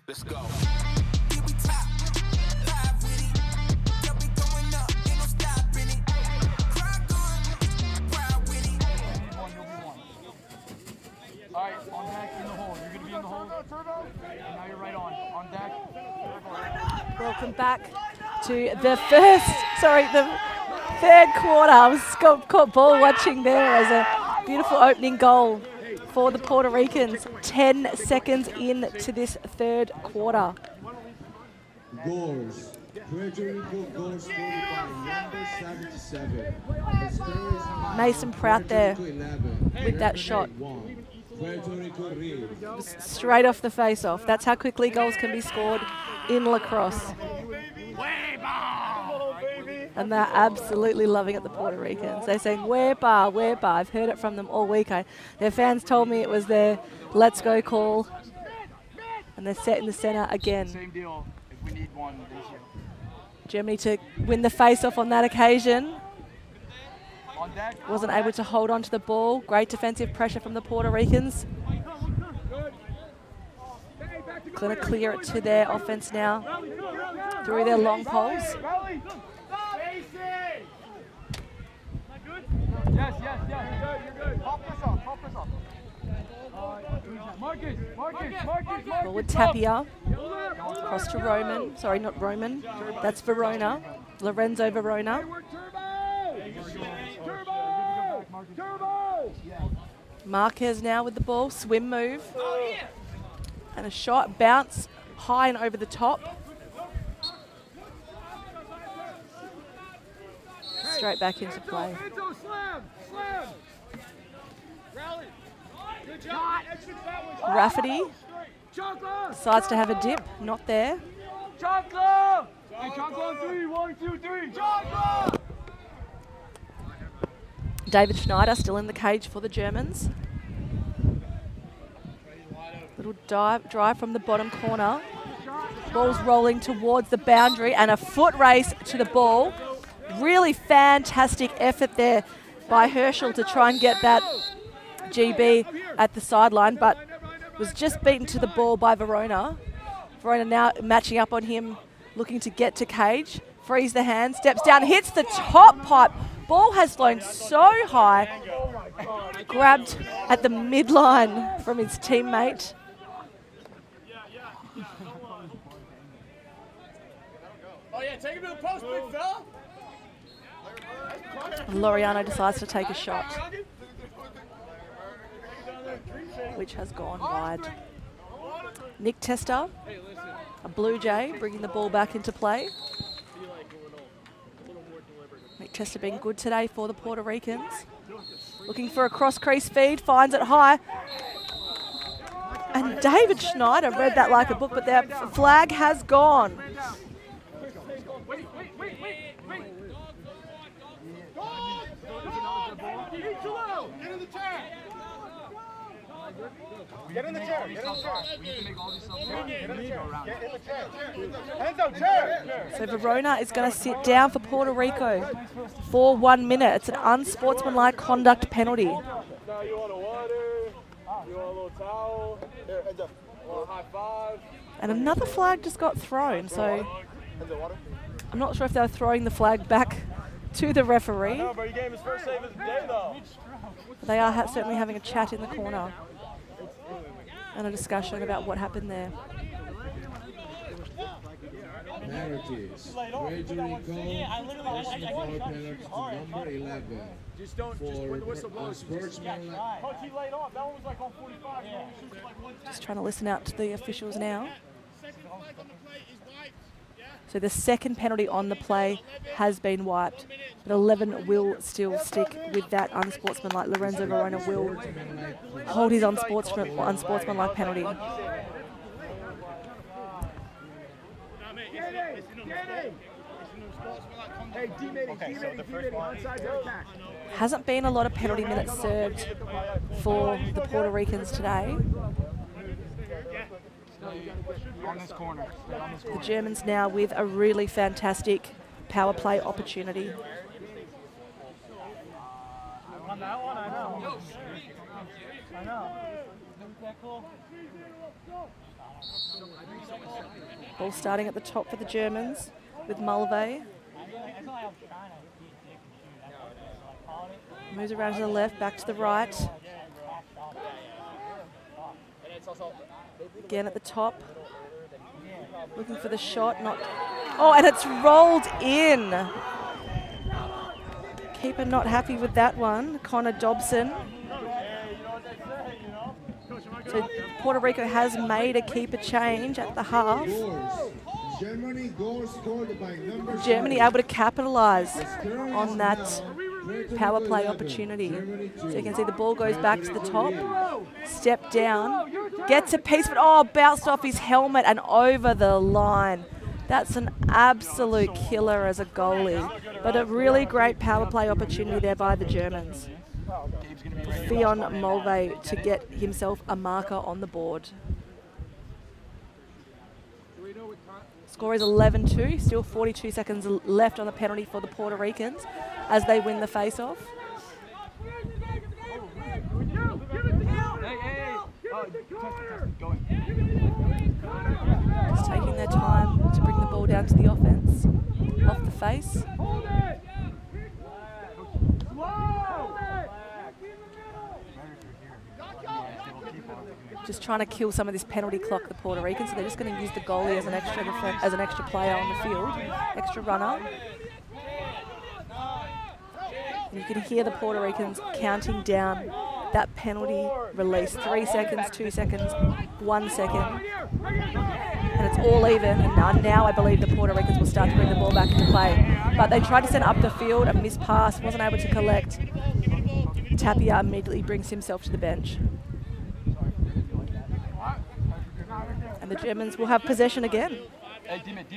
Let's go. All right, on deck in the hole. You're going to be in the hole. And now you're right on deck. Welcome back to the third quarter. I was caught ball watching there as a beautiful opening goal for the Puerto Ricans. 10 seconds into this third quarter. Goals. Puerto Rico goals scored by number 77. Mason Prout there with that shot. Puerto Rico read. Straight off the face-off. That's how quickly goals can be scored in lacrosse. And they're absolutely loving it, the Puerto Ricans. They're saying, "Huepa, huepa." I've heard it from them all week. Their fans told me it was their let's go call. And they're set in the center again. Same deal. If we need one this year. Germany to win the face-off on that occasion. On deck. Wasn't able to hold on to the ball. Great defensive pressure from the Puerto Ricans. Going to clear it to their offense now through their long poles. Yes. You're good. Pop this up. Marcus. Forward Tapia. Across to Roman. Sorry, not Roman. That's Verona. Lorenzo Verona. Turbo! Marquez now with the ball. Swim move. And a shot. Bounce high and over the top. straight back into play. Enzo, slam! Slam! Rally! Good job! Rafferty Chocolate! decides to have a dip, not there. Chocolate! Hey, chocolate on 3, 1, 2, 3, chocolate! David Schneider still in the cage for the Germans. Little drive from the bottom corner. Ball's rolling towards the boundary and a foot race to the ball. Really fantastic effort there by Herschel to try and get that GB at the sideline, but was just beaten to the ball by Verona. Verona now matching up on him, looking to get to cage. Frees the hand, steps down, hits the top pipe. Ball has flown so high. Grabbed at the midline from his teammate. Oh yeah, take him to the post, big fella. Laureano decides to take a shot, which has gone wide. Nick Tester, a Blue Jay, bringing the ball back into play. Nick Tester being good today for the Puerto Ricans. Looking for a cross-crease feed, finds it high. And David Schneider read that like a book, but their flag has gone. Get in the chair. Get in the chair. Get in the chair. Get in the chair. Enzo, chair. So Verona is going to sit down for Puerto Rico for 1 minute. It's an unsportsmanlike conduct penalty. Now you want a water? You want a little towel? Here, Enzo. Want a high five? And another flag just got thrown. So I'm not sure if they were throwing the flag back to the referee. No, but he gave his first save of the day, though. They are certainly having a chat in the corner and a discussion about what happened there. Penalties. Puerto Rico, personal foul penalty to number 11. Just don't, just when the whistle blows. Sportsmanlike. Coach, he laid off. That one was like on 45. Just trying to listen out to the officials now. So the second penalty on the play has been wiped, but 11 will still stick with that unsportsmanlike. Lorenzo Verona will hold his unsportsmanlike penalty. Hasn't been a lot of penalty minutes served for the Puerto Ricans today. The Germans now with a really fantastic power play opportunity. On that one, I know. I know. Ball starting at the top for the Germans with Mulvey. Moves around to the left, back to the right. Again at the top. Looking for the shot, not... Oh, and it's rolled in. Keeper not happy with that one. Connor Dobson. So Puerto Rico has made a keeper change at the half. Germany goal scored by number Germany able to capitalise on that power play opportunity. So you can see the ball goes back to the top, step down, gets a piece, but bounced off his helmet and over the line. That's an absolute killer as a goalie, but a really great power play opportunity there by the Germans. Fionn Mulvey to get himself a marker on the board. Score is 11-2, still 42 seconds left on the penalty for the Puerto Ricans as they win the face-off. Just taking their time to bring the ball down to the offense. Off the face. Just trying to kill some of this penalty clock, the Puerto Ricans, so they're just going to use the goalie as an extra player on the field, extra runner. And you can hear the Puerto Ricans counting down that penalty release. 3 seconds, 2 seconds, 1 second. And it's all even. And now I believe the Puerto Ricans will start to bring the ball back into play. but they tried to send it up the field, a missed pass, wasn't able to collect. Tapia immediately brings himself to the bench. And the Germans will have possession again. Hey, Dimit.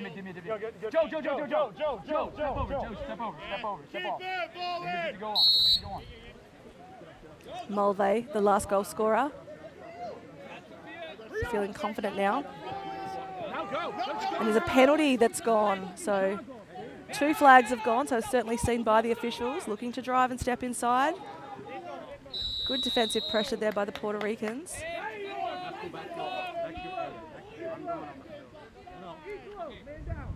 Joe, step over. Go on. Mulvey, the last goal scorer, feeling confident now. And there's a penalty that's gone. So 2 flags have gone, so it's certainly seen by the officials, looking to drive and step inside. Good defensive pressure there by the Puerto Ricans.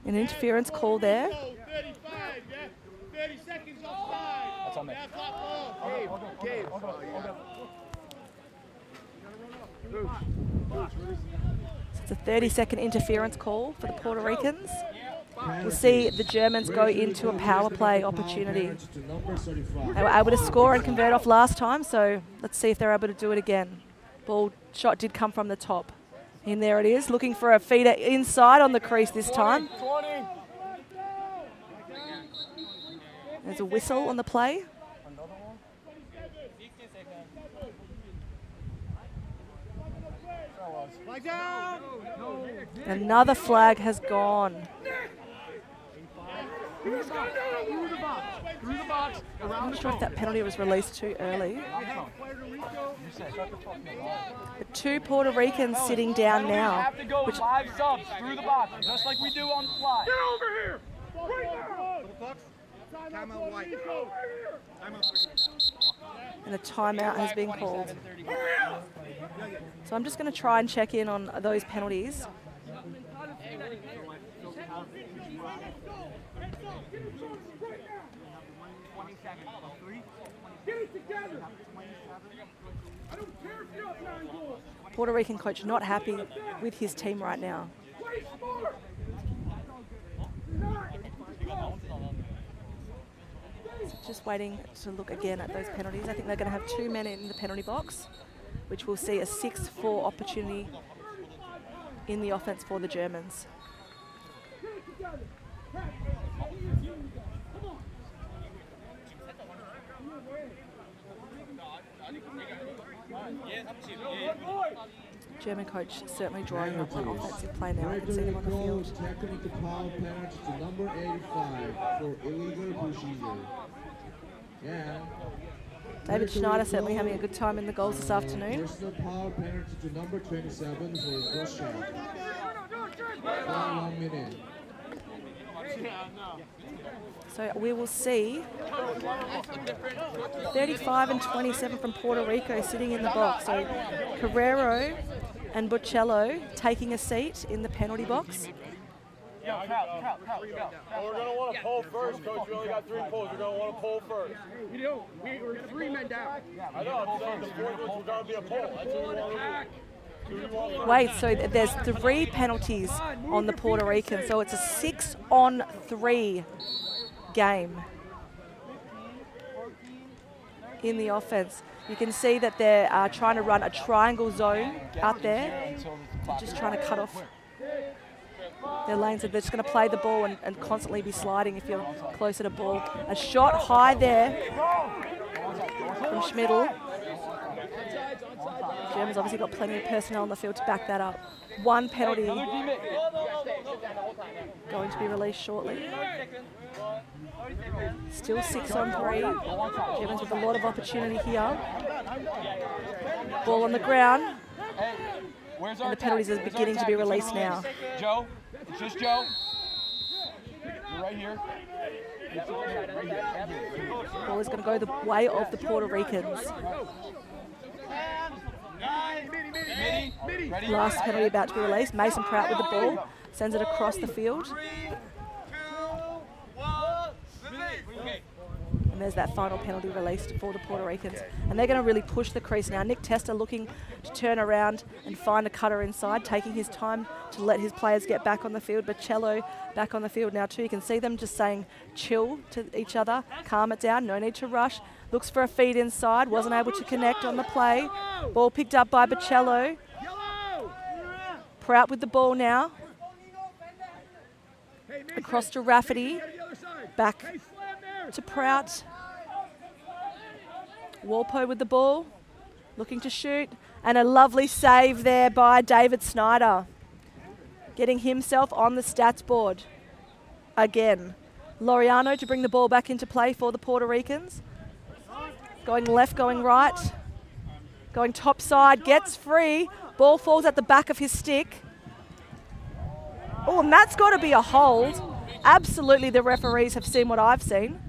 An interference call there. 30 seconds offside. That's on me. It's a 30-second interference call for the Puerto Ricans. We'll see the Germans go into a power play opportunity. They were able to score and convert off last time, so let's see if they're able to do it again. Ball shot did come from the top. And there it is, looking for a feeder inside on the crease this time. There's a whistle on the play. Another flag has gone. I'm not sure if that penalty was released too early. The 2 Puerto Ricans sitting down now. Have to go 5 subs through the box, just like we do on the fly. Get over here! Timeout white. And a timeout has been called. So I'm just going to try and check in on those penalties. Puerto Rican coach not happy with his team right now. Just waiting to look again at those penalties. I think they're going to have 2 men in the penalty box, which will see a 6-4 opportunity in the offense for the Germans. German coach certainly drawing up an offensive play now. I can see them on the field. Technical foul penalty to number 85 for illegal procedure. Yeah. David Schneider certainly having a good time in the goals this afternoon. Personal foul penalty to number 27 for cross shot. 1 minute. So we will see 35 and 27 from Puerto Rico sitting in the box. So Carrero and Bocello taking a seat in the penalty box. We're going to want to pull first, Coach. We only got 3 pulls. We're going to want to pull first. We do. We're 3 men down. I know. I'm saying the 4th one's going to be a pull. That's what we want to do. Wait, so there's 3 penalties on the Puerto Rican. So it's a 6-on-3 game in the offense. You can see that they're trying to run a triangle zone out there, just trying to cut off their lanes. So they're just going to play the ball and constantly be sliding if you're closer to ball. A shot high there from Schmidl. Germans obviously got plenty of personnel on the field to back that up. 1 penalty going to be released shortly. Still 6-on-3. Germans with a lot of opportunity here. Ball on the ground. And the penalties are beginning to be released now. Joe, it's just Joe. You're right here. Ball is going to go the way of the Puerto Ricans. Last penalty about to be released. Mason Pratt with the ball. Sends it across the field. And there's that final penalty released for the Puerto Ricans. And they're going to really push the crease now. Nick Testa looking to turn around and find a cutter inside, taking his time to let his players get back on the field. Bocello back on the field now too. You can see them just saying chill to each other, calm it down, no need to rush. Looks for a feed inside, wasn't able to connect on the play. Ball picked up by Bocello. Pratt with the ball now. Across to Rafferty. Back to Prout. Walpo with the ball, looking to shoot. And a lovely save there by David Snyder, getting himself on the stats board again. Laureano to bring the ball back into play for the Puerto Ricans. Going left, going right. Going top side, gets free. Ball falls at the back of his stick. Oh, and that's got to be a hold. Absolutely, the referees have seen what I've seen.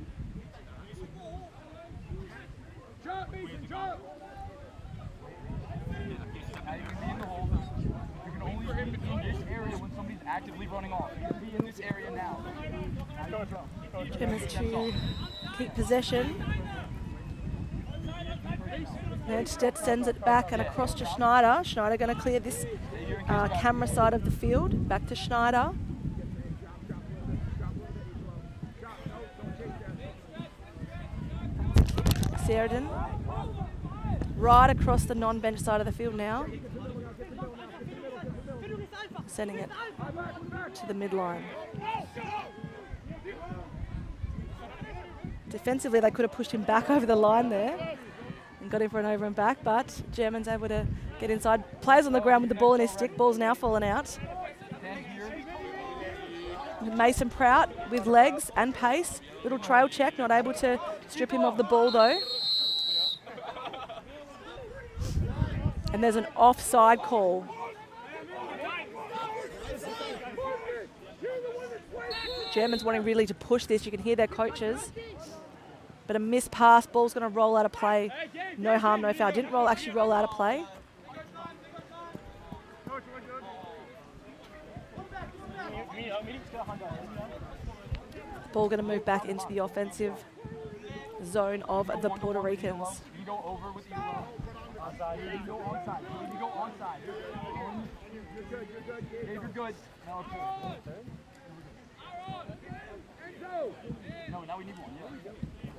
Actively running off. You can be in this area now. Germans to keep possession. Nerdstedt sends it back and across to Schneider. Schneider going to clear this camera side of the field. Back to Schneider. Sheridan. Right across the non-bench side of the field now. Sending it to the midline. Defensively, they could have pushed him back over the line there and got him for an over and back, but German's able to get inside. Players on the ground with the ball in his stick. Ball's now fallen out. Mason Prout with legs and pace. Little trail check, not able to strip him of the ball though. And there's an offside call. Germans wanting really to push this. You can hear their coaches. But a missed pass. Ball's going to roll out of play. No harm, no foul. Didn't actually roll out of play. Ball going to move back into the offensive zone of the Puerto Ricans.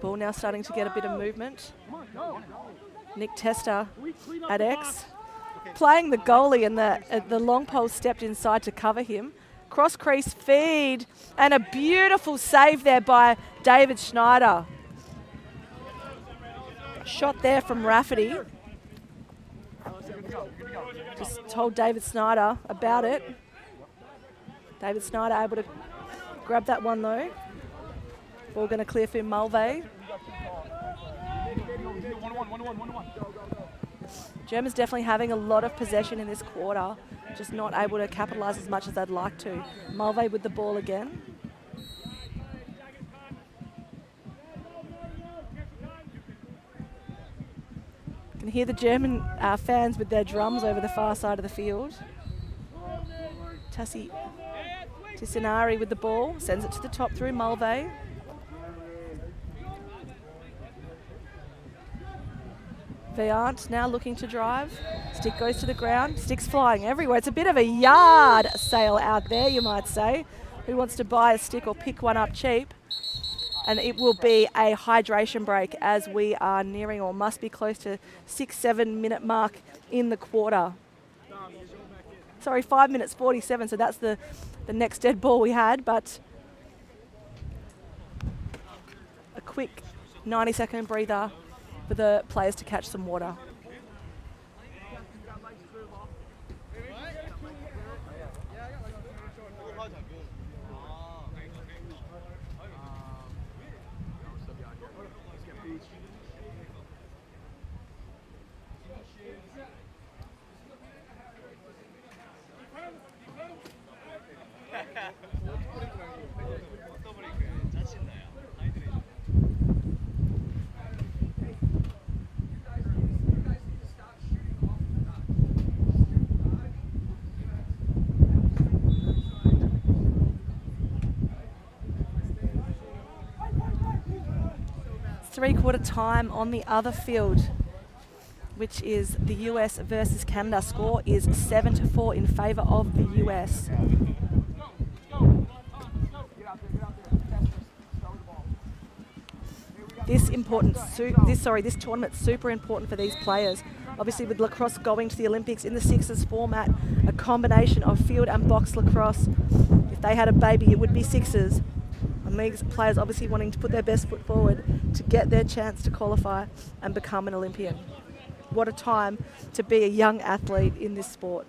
Ball now starting to get a bit of movement. Nick Testa at X. Playing the goalie, and the long pole stepped inside to cover him. Cross crease feed, and a beautiful save there by David Schneider. Shot there from Rafferty. Just told David Snyder about it. David Snyder able to grab that one though. Ball going to clear for Mulvey. Germans definitely having a lot of possession in this quarter, just not able to capitalise as much as they'd like to. Mulvey with the ball again. You can hear the German fans with their drums over the far side of the field. Tassi Ticinari with the ball, sends it to the top through Mulvey. Viant now looking to drive. Stick goes to the ground. Stick's flying everywhere. It's a bit of a yard sale out there, you might say. Who wants to buy a stick or pick one up cheap? And it will be a hydration break as we are nearing, or must be close to 6-7 minute mark in the quarter. Sorry, 5 minutes 47, so that's the next dead ball we had, but a quick 90-second breather for the players to catch some water. Three-quarter time on the other field, which is the US versus Canada. Score is 7-4 in favour of the US. This tournament's super important for these players. Obviously, with lacrosse going to the Olympics in the sixes format, a combination of field and box lacrosse. If they had a baby, it would be sixes. And these players obviously wanting to put their best foot forward to get their chance to qualify and become an Olympian. What a time to be a young athlete in this sport.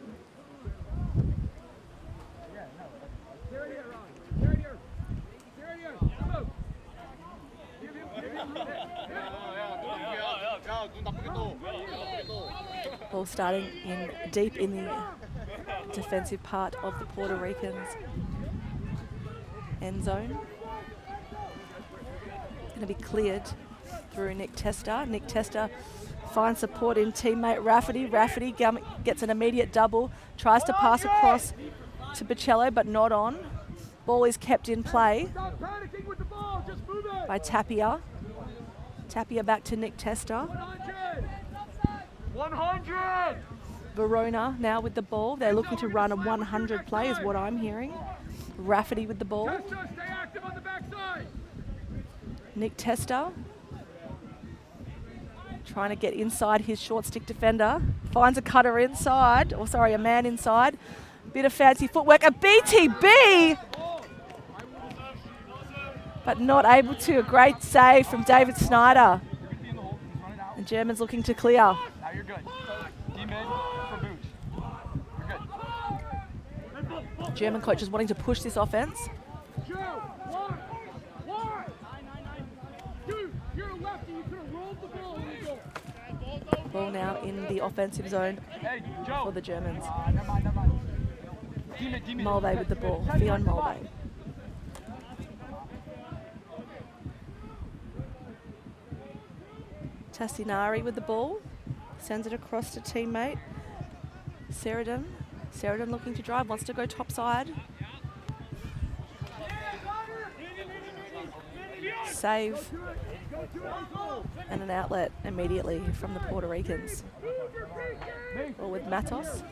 Ball starting in deep in the defensive part of the Puerto Ricans' end zone. Going to be cleared through Nick Testa. Nick Testa finds support in teammate Rafferty. Rafferty gets an immediate double, tries to pass across to Bocello, but not on. Ball is kept in play by Tapia. Tapia back to Nick Testa. 100! Verona now with the ball. They're looking to run a 100 play is what I'm hearing. Rafferty with the ball. Stay active on the backside. Nick Testa trying to get inside his short stick defender. Finds a cutter inside, or sorry, a man inside. Bit of fancy footwork, a BTB! But not able to. A great save from David Snyder. The Germans looking to clear. Now you're good. D-mid for Booch. You're good. German coaches wanting to push this offense. 2, 1, 1. Dude, you're a lefty. You could have rolled the ball when you go. Ball now in the offensive zone for the Germans. Never mind. D-mid. Mulvey with the ball. Fionn Mulvey. Tassinari with the ball. Sends it across to teammate Sheridan. Sheridan looking to drive, wants to go topside. Save. And an outlet immediately from the Puerto Ricans. Ball with Matos.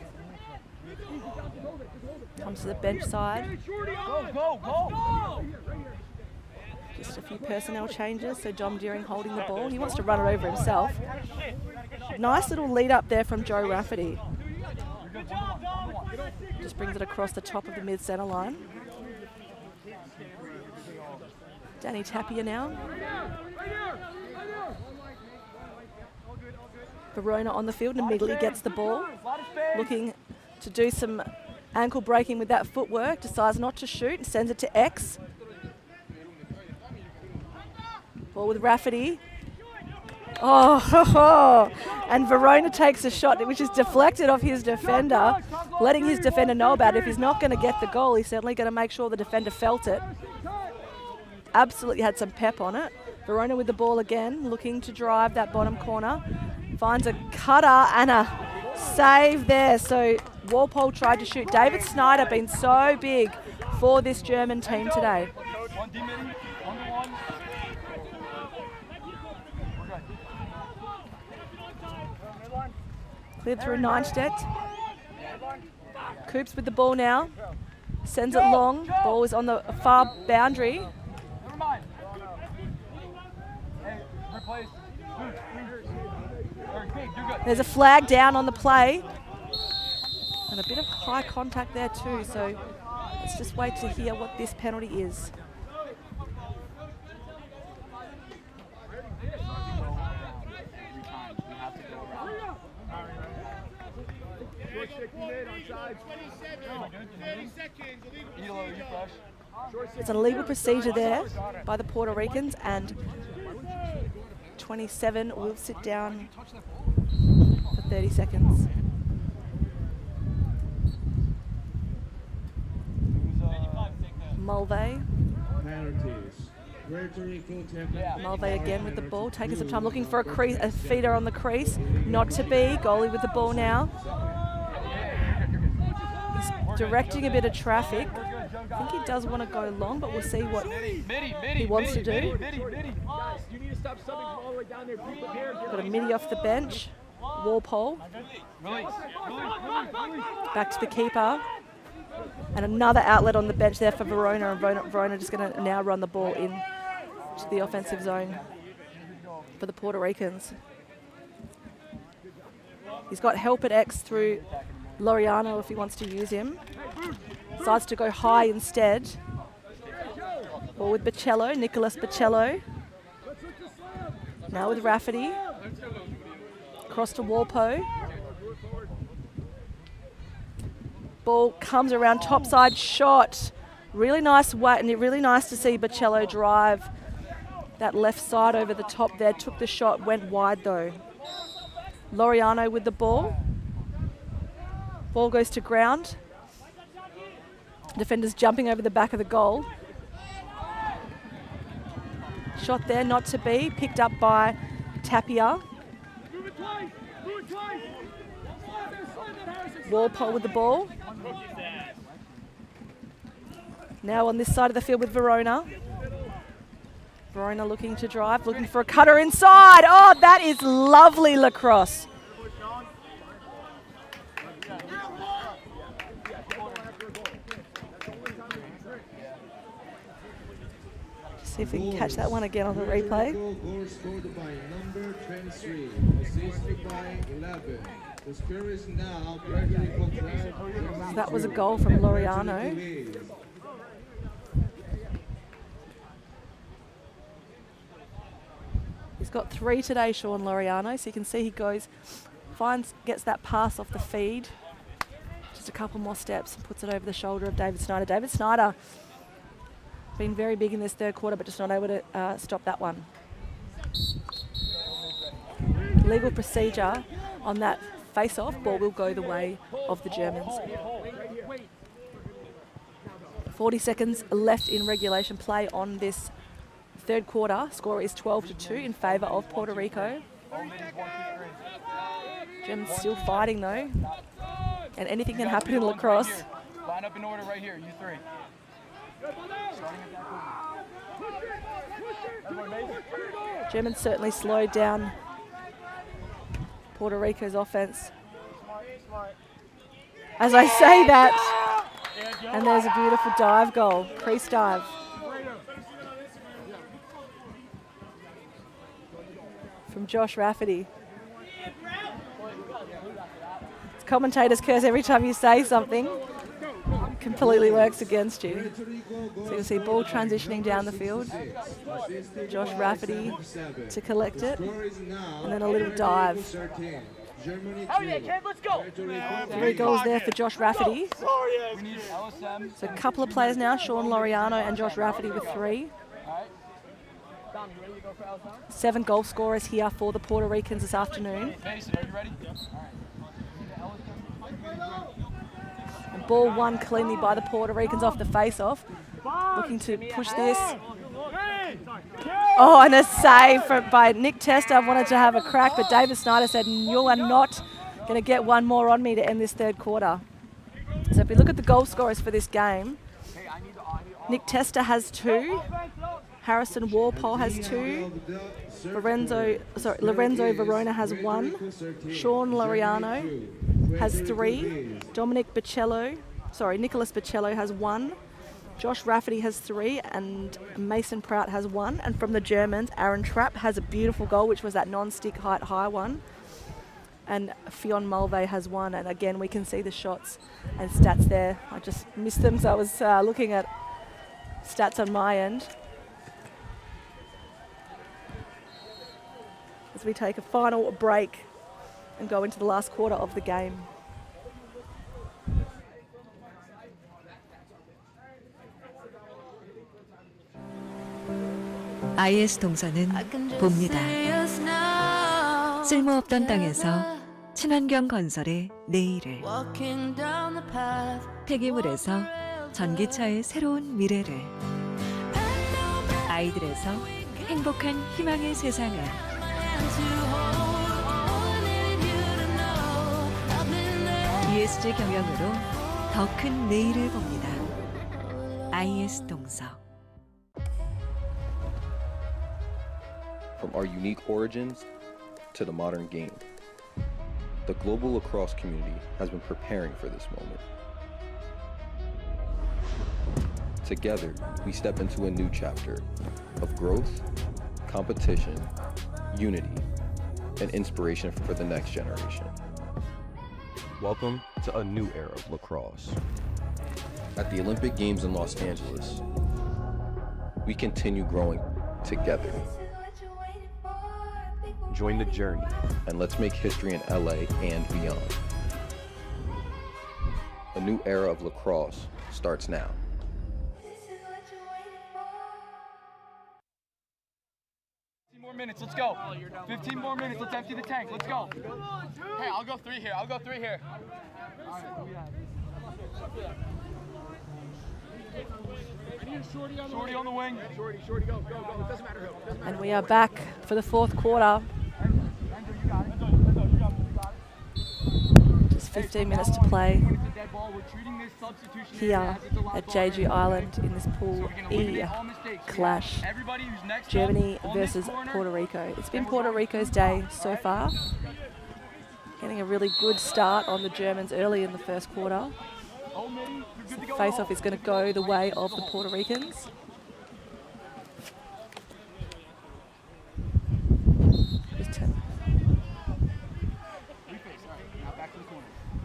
Comes to the bench side. Go. Just a few personnel changes, so Dom Deering holding the ball. He wants to run it over himself. Nice little lead up there from Joe Rafferty. Just brings it across the top of the mid-centre line. Danny Tapia now. Verona on the field and immediately gets the ball. Looking to do some ankle breaking with that footwork. Decides not to shoot and sends it to X. Ball with Rafferty. Oh, and Verona takes a shot which is deflected off his defender, letting his defender know about it. If he's not going to get the goal, he's certainly going to make sure the defender felt it. Absolutely had some pep on it. Verona with the ball again, looking to drive that bottom corner. Finds a cutter and a save there. So Walpole tried to shoot. David Snyder been so big for this German team today. Cleared through Neinstedt. Coops with the ball now. Sends it long. Ball is on the far boundary. There's a flag down on the play. And a bit of high contact there too, so let's just wait to hear what this penalty is. It's an illegal procedure there by the Puerto Ricans, and 27 will sit down for 30 seconds. Mulvey. Mulvey again with the ball, taking some time, looking for a feeder on the crease. Not to be. Goalie with the ball now. He's directing a bit of traffic. I think he does want to go long, but we'll see what he wants to do. Got a midi off the bench. Walpole. Back to the keeper. And another outlet on the bench there for Verona, and Verona just going to now run the ball in to the offensive zone for the Puerto Ricans. He's got help at X through Laureano if he wants to use him. Decides to go high instead. Ball with Bocello, Nicholas Bocello. Now with Rafferty. Across to Walpo. Ball comes around topside shot. Really nice weight, and really nice to see Bocello drive that left side over the top there. Took the shot, went wide though. Laureano with the ball. Ball goes to ground. Defenders jumping over the back of the goal. Shot there, not to be. Picked up by Tapia. Walpole with the ball. Now on this side of the field with Verona. Verona looking to drive, looking for a cutter inside. Oh, that is lovely lacrosse. See if we can catch that one again on the replay. Goal scored by number 23, assisted by 11. The score is now Puerto Rico 12. That was a goal from Laureano. He's got 3 today, Sean Laureano, so you can see he goes, gets that pass off the feed. Just a couple more steps and puts it over the shoulder of David Snyder. David Snyder been very big in this third quarter, but just not able to stop that one. Legal procedure on that face-off. Ball will go the way of the Germans. 40 seconds left in regulation play on this third quarter. Score is 12-2 in favour of Puerto Rico. Germans still fighting though, and anything can happen in lacrosse. Line up in order right here, you three. Germans certainly slowed down Puerto Rico's offense. As I say that, and there's a beautiful dive goal, crease dive. From Josh Rafferty. It's commentators curse every time you say something. Completely works against you. So you'll see ball transitioning down the field. Josh Rafferty to collect it. And then a little dive. 3 goals there for Josh Rafferty. So a couple of players now, Sean Laureano and Josh Rafferty with 3. 7 goal scorers here for the Puerto Ricans this afternoon. And ball won cleanly by the Puerto Ricans off the face-off. Looking to push this. Oh, and a save by Nick Testa. Wanted to have a crack, but David Snyder said, you are not going to get one more on me to end this third quarter. So if we look at the goal scorers for this game, Nick Testa has 2. Harrison Walpole has 2. Lorenzo Verona has 1. Sean Laureano has 3. Nicholas Bocello has 1. Josh Rafferty has 3, and Mason Prout has 1. And from the Germans, Aaron Trapp has a beautiful goal, which was that non-stick height high one. And Fionn Mulvey has 1. And again, we can see the shots and stats there. I just missed them, so I was looking at stats on my end. As we take a final break and go into the last quarter of the game. IS 동서는 봅니다. 쓸모없던 땅에서 친환경 건설의 내일을, 폐기물에서 전기차의 새로운 미래를, 아이들에서 행복한 희망의 세상을, ESG 경영으로 더 큰 내일을 봅니다. IS 동서. From our unique origins to the modern game, the global lacrosse community has been preparing for this moment. Together, we step into a new chapter of growth, competition, unity, and inspiration for the next generation. Welcome to a new era of lacrosse. At the Olympic Games in Los Angeles, we continue growing together. Join the journey. And let's make history in LA and beyond. A new era of lacrosse starts now. 15 more minutes, let's go. 15 more minutes, let's empty the tank, let's go. Hey, I'll go 3 here, I'll go 3 here. Shorty on the wing. Shorty, go. It doesn't matter who. And we are back for the fourth quarter. Just 15 minutes to play here at Jeju Island in this Pool E clash. Germany versus Puerto Rico. It's been Puerto Rico's day so far. Getting a really good start on the Germans early in the first quarter. The face-off is going to go the way of the Puerto Ricans.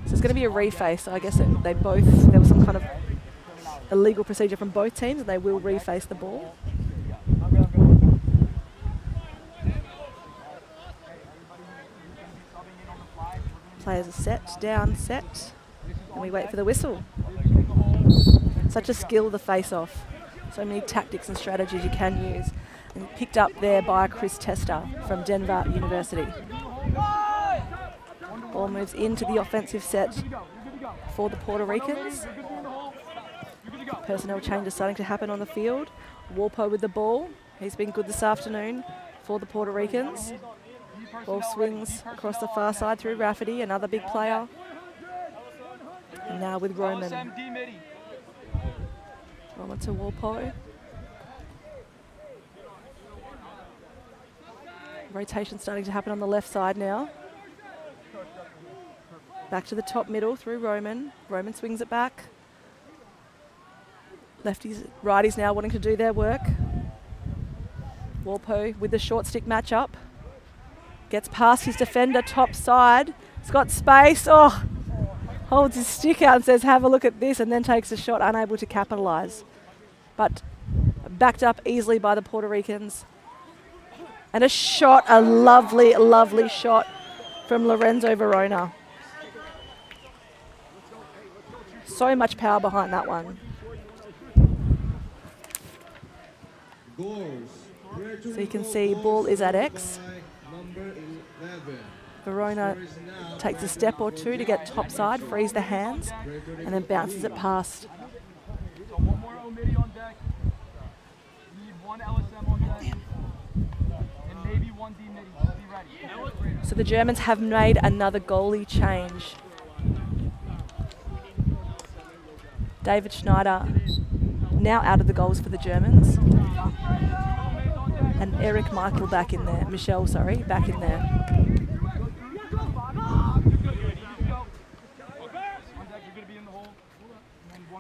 So it's going to be a reface. So I guess there was some kind of illegal procedure from both teams, and they will reface the ball. Players are set, and we wait for the whistle. Such a skill, the face-off. So many tactics and strategies you can use. And picked up there by Chris Tester from Denver University. Ball moves into the offensive set for the Puerto Ricans. Personnel changes starting to happen on the field. Warpo with the ball. He's been good this afternoon for the Puerto Ricans. Ball swings across the far side through Rafferty, another big player. And now with Roman. Roman to Warpo. Rotation starting to happen on the left side now. Back to the top middle through Roman. Roman swings it back. Lefties, righties now wanting to do their work. Warpo with the short stick matchup. Gets past his defender top side. He's got space. Oh, holds his stick out and says, have a look at this, and then takes a shot, unable to capitalise. But backed up easily by the Puerto Ricans. And a shot, a lovely, lovely shot from Lorenzo Verona. So much power behind that one. So you can see ball is at X. Verona takes a step or two to get top side, frees the hands, and then bounces it past. So the Germans have made another goalie change. David Schneider now out of the goals for the Germans. And Eric Michael back in there. Back in there.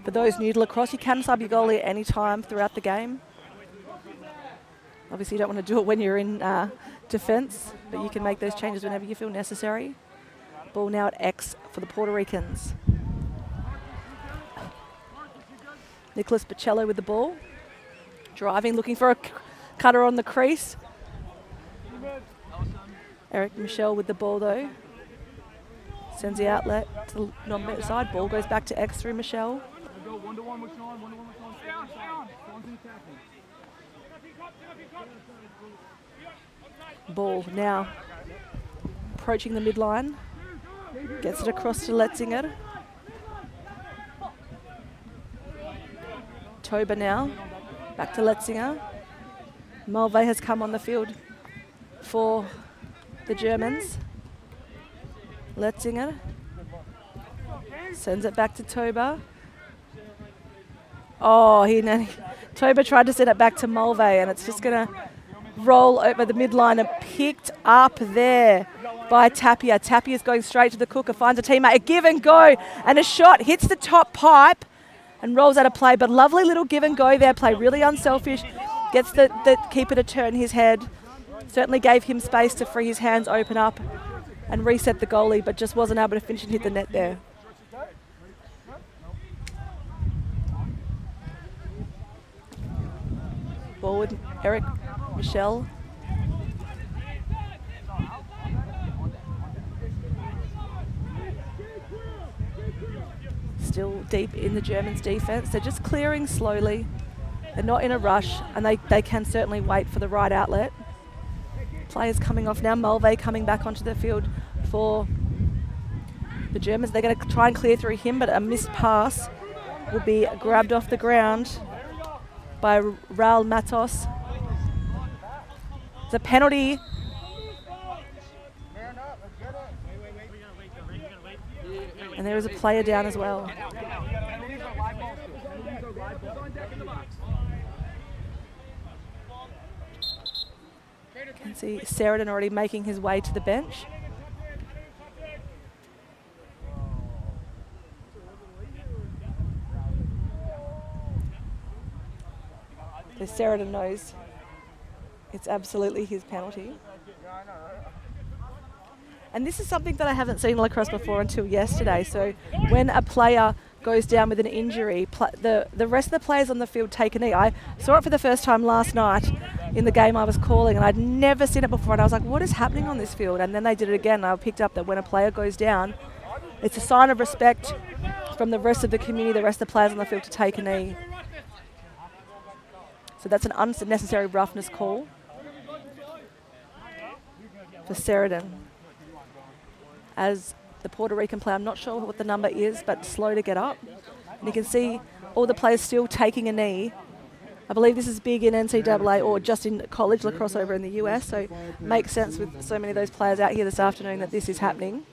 For those new to lacrosse, you can sub your goalie at any time throughout the game. Obviously, you don't want to do it when you're in defence, but you can make those changes whenever you feel necessary. Ball now at X for the Puerto Ricans. Nicholas Bocello with the ball. Driving, looking for a cutter on the crease. Eric Michel with the ball though. Sends the outlet to the non-bet side. Ball goes back to X through Michel. Ball now approaching the midline. Gets it across to Letzinger. Toba now. Back to Letzinger. Mulvey has come on the field for the Germans. Letzinger sends it back to Toba. Oh, Toba tried to send it back to Mulvey, and it's just going to roll over the midline and picked up there by Tapia. Tapia's going straight to the cooker, finds a teammate, a give and go, and a shot hits the top pipe and rolls out of play. But lovely little give and go there, play really unselfish. Gets the keeper to turn his head. Certainly gave him space to free his hands, open up and reset the goalie, but just wasn't able to finish and hit the net there. Ball with Eric Michel. Still deep in the Germans' defence. They're just clearing slowly. They're not in a rush, and they can certainly wait for the right outlet. Players coming off now. Mulvey coming back onto the field for the Germans. They're going to try and clear through him, but a missed pass will be grabbed off the ground by Raul Matos. It's a penalty. And there is a player down as well. You can see Sheridan already making his way to the bench. So Sheridan knows it's absolutely his penalty. And this is something that I haven't seen in lacrosse before until yesterday. So when a player goes down with an injury, the rest of the players on the field take a knee. I saw it for the first time last night in the game I was calling, and I'd never seen it before. And I was like, what is happening on this field? And then they did it again. And I picked up that when a player goes down, it's a sign of respect from the rest of the community, the rest of the players on the field, to take a knee. So that's an unnecessary roughness call for Sheridan. As the Puerto Rican player, I'm not sure what the number is, but slow to get up. And you can see all the players still taking a knee. I believe this is big in NCAA or just in college lacrosse over in the US, so it makes sense with so many of those players out here this afternoon that this is happening.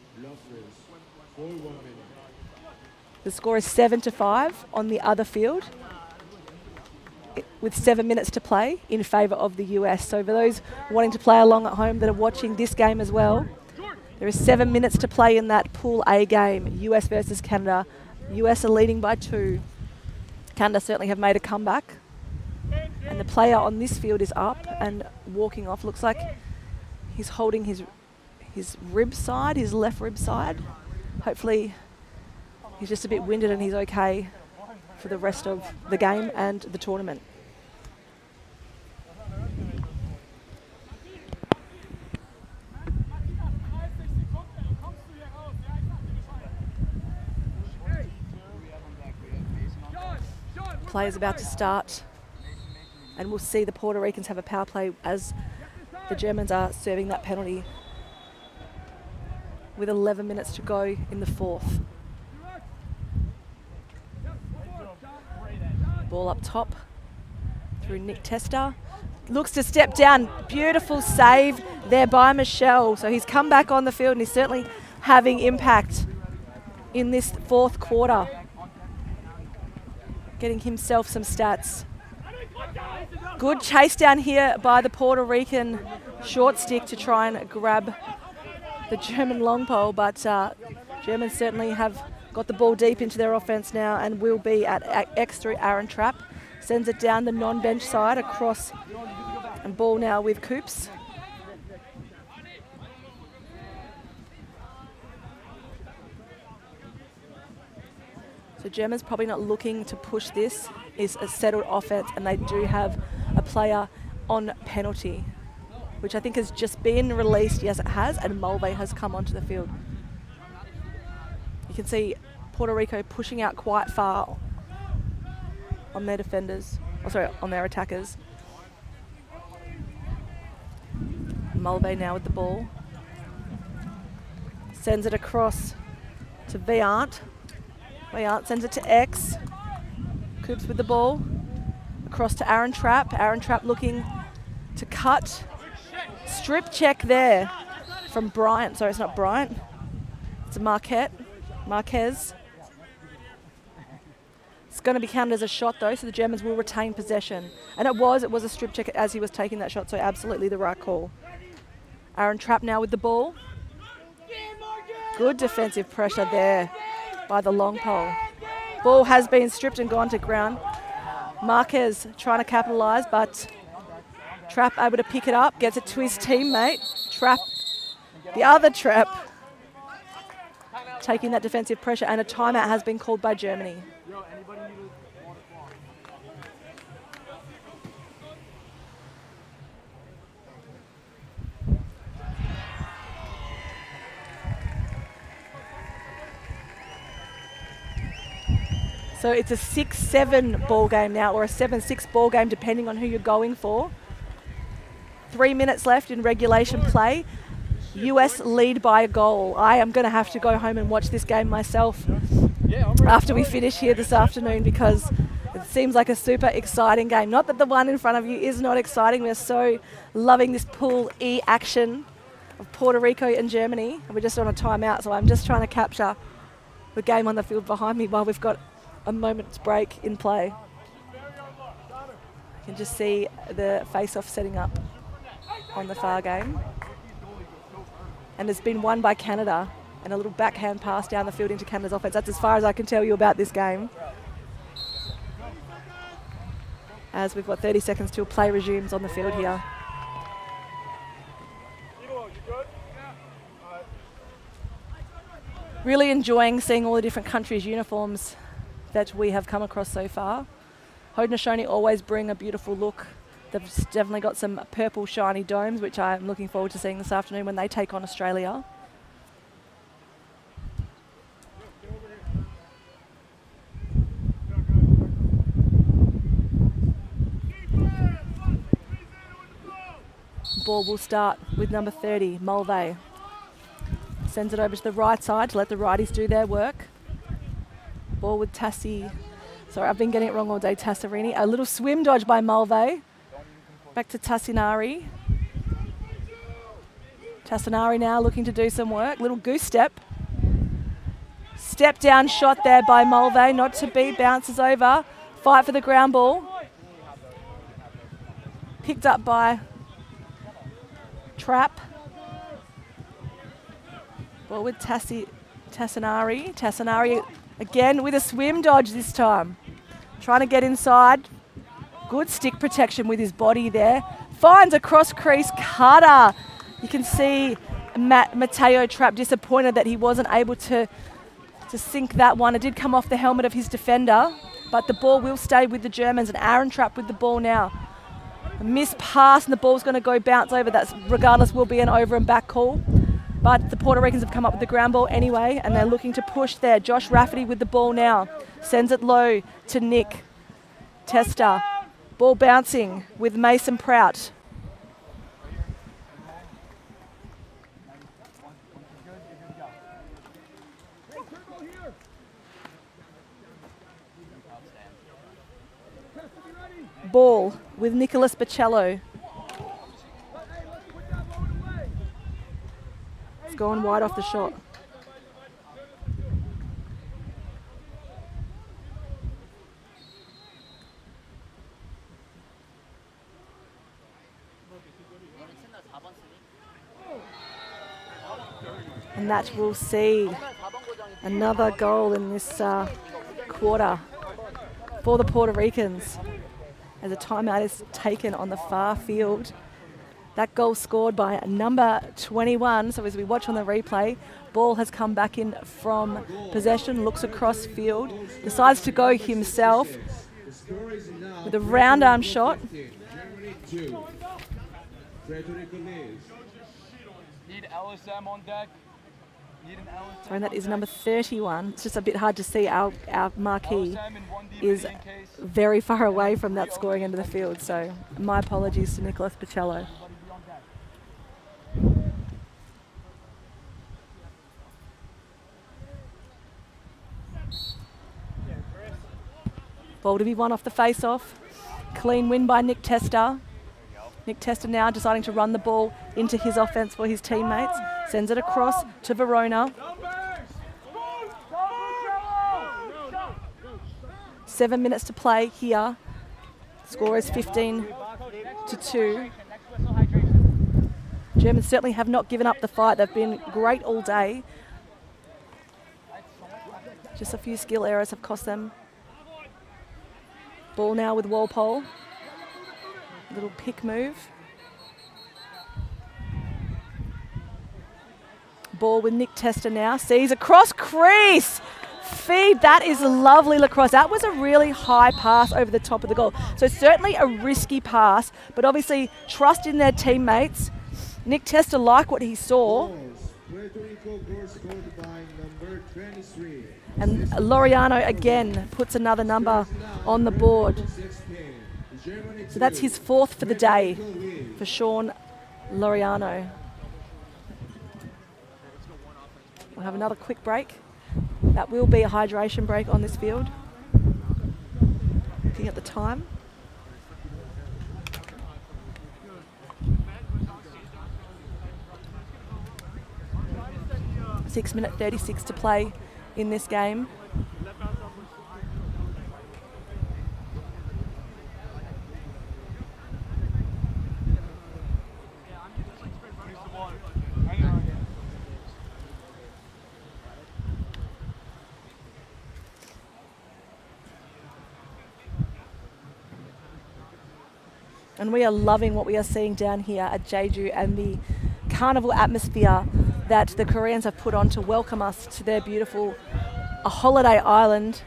The score is 7-5 on the other field, with 7 minutes to play in favour of the US. So for those wanting to play along at home that are watching this game as well, there is 7 minutes to play in that Pool A game, US versus Canada. US are leading by 2. Canada certainly have made a comeback. And the player on this field is up and walking off. Looks like he's holding his rib side, his left rib side. Hopefully he's just a bit winded and he's okay for the rest of the game and the tournament. Play's about to start, and we'll see the Puerto Ricans have a power play as the Germans are serving that penalty with 11 minutes to go in the fourth. Ball up top through Nick Testa. Looks to step down. Beautiful save there by Michel. So he's come back on the field and he's certainly having impact in this fourth quarter. Getting himself some stats. Good chase down here by the Puerto Rican short stick to try and grab the German long pole, but Germans certainly have got the ball deep into their offense now and will be at X through Aaron Trapp. Sends it down the non-bench side across, and ball now with Coops. So Germans probably not looking to push this. It's a settled offense, and they do have a player on penalty, which I think has just been released. Yes, it has, and Mulvey has come onto the field. You can see Puerto Rico pushing out quite far on their defenders, on their attackers. Mulvey now with the ball. Sends it across to Viant. Viant sends it to X. Coops with the ball. Across to Aaron Trapp. Aaron Trapp looking to cut. Strip check there from Bryant. Sorry, it's not Bryant. It's a Marquez. It's going to be counted as a shot though, so the Germans will retain possession. And it was a strip check as he was taking that shot, so absolutely the right call. Aaron Trapp now with the ball. Good defensive pressure there by the long pole. Ball has been stripped and gone to ground. Marquez trying to capitalise, but Trapp able to pick it up, gets it to his teammate. Trapp, the other Trapp, taking that defensive pressure, and a timeout has been called by Germany. So it's a 6-7 ball game now, or a 7-6 ball game, depending on who you're going for. 3 minutes left in regulation play. US lead by a goal. I am going to have to go home and watch this game myself after we finish here this afternoon, because it seems like a super exciting game. Not that the one in front of you is not exciting. We're so loving this Pool E action of Puerto Rico and Germany. And we're just on a timeout, so I'm just trying to capture the game on the field behind me while we've got a moment's break in play. You can just see the face-off setting up on the far game. And it's been won by Canada, and a little backhand pass down the field into Canada's offense. That's as far as I can tell you about this game. As we've got 30 seconds till play resumes on the field here. Really enjoying seeing all the different countries' uniforms that we have come across so far. Haudenosaunee always bring a beautiful look. They've definitely got some purple shiny domes, which I'm looking forward to seeing this afternoon when they take on Australia. Ball will start with number 30, Mulvey. Sends it over to the right side to let the righties do their work. Ball with Tassi. Sorry, I've been getting it wrong all day, Tassarini. A little swim dodge by Mulvey. Back to Tassinari. Tassinari now looking to do some work. Little goose step. Step down shot there by Mulvey. Not to be. Bounces over. Fight for the ground ball. Picked up by Trap. Ball with Tassinari. Tassinari again with a swim dodge this time. Trying to get inside. Good stick protection with his body there. Finds a cross crease. Carter. You can see Mateo Trapp disappointed that he wasn't able to sink that one. It did come off the helmet of his defender, but the ball will stay with the Germans, and Aaron Trapp with the ball now. A missed pass and the ball's going to go bounce over. That's regardless will be an over and back call. But the Puerto Ricans have come up with the ground ball anyway, and they're looking to push there. Josh Rafferty with the ball now. Sends it low to Nick Testa. Ball bouncing with Mason Prout. Ball with Nicholas Bocello. It's gone wide off the shot. And that will see another goal in this quarter for the Puerto Ricans as a timeout is taken on the far field. That goal scored by number 21. So as we watch on the replay, ball has come back in from possession, looks across field, decides to go himself with a round arm shot. Need LSM on deck. Sorry, and that is number 31. It's just a bit hard to see. Our marquee is very far away from that scoring end of the field. So my apologies to Nicholas Bocello. Ball to be won off the face-off. Clean win by Nick Testa. Nick Testa now deciding to run the ball into his offense for his teammates. Sends it across to Verona. 7 minutes to play here. Score is 15-2. Germans certainly have not given up the fight. They've been great all day. Just a few skill errors have cost them. Ball now with Walpole. Little pick move. Ball with Nick Testa now. Sees across crease. Feed. That is lovely lacrosse. That was a really high pass over the top of the goal. So certainly a risky pass, but obviously trust in their teammates. Nick Testa liked what he saw. Puerto Rico goal scored by number 23. And Laureano again puts another number on the board. So that's his 4th for the day for Sean Laureano. We'll have another quick break. That will be a hydration break on this field. Looking at the time. 6:36 to play in this game. And we are loving what we are seeing down here at Jeju and the carnival atmosphere that the Koreans have put on to welcome us to their beautiful holiday island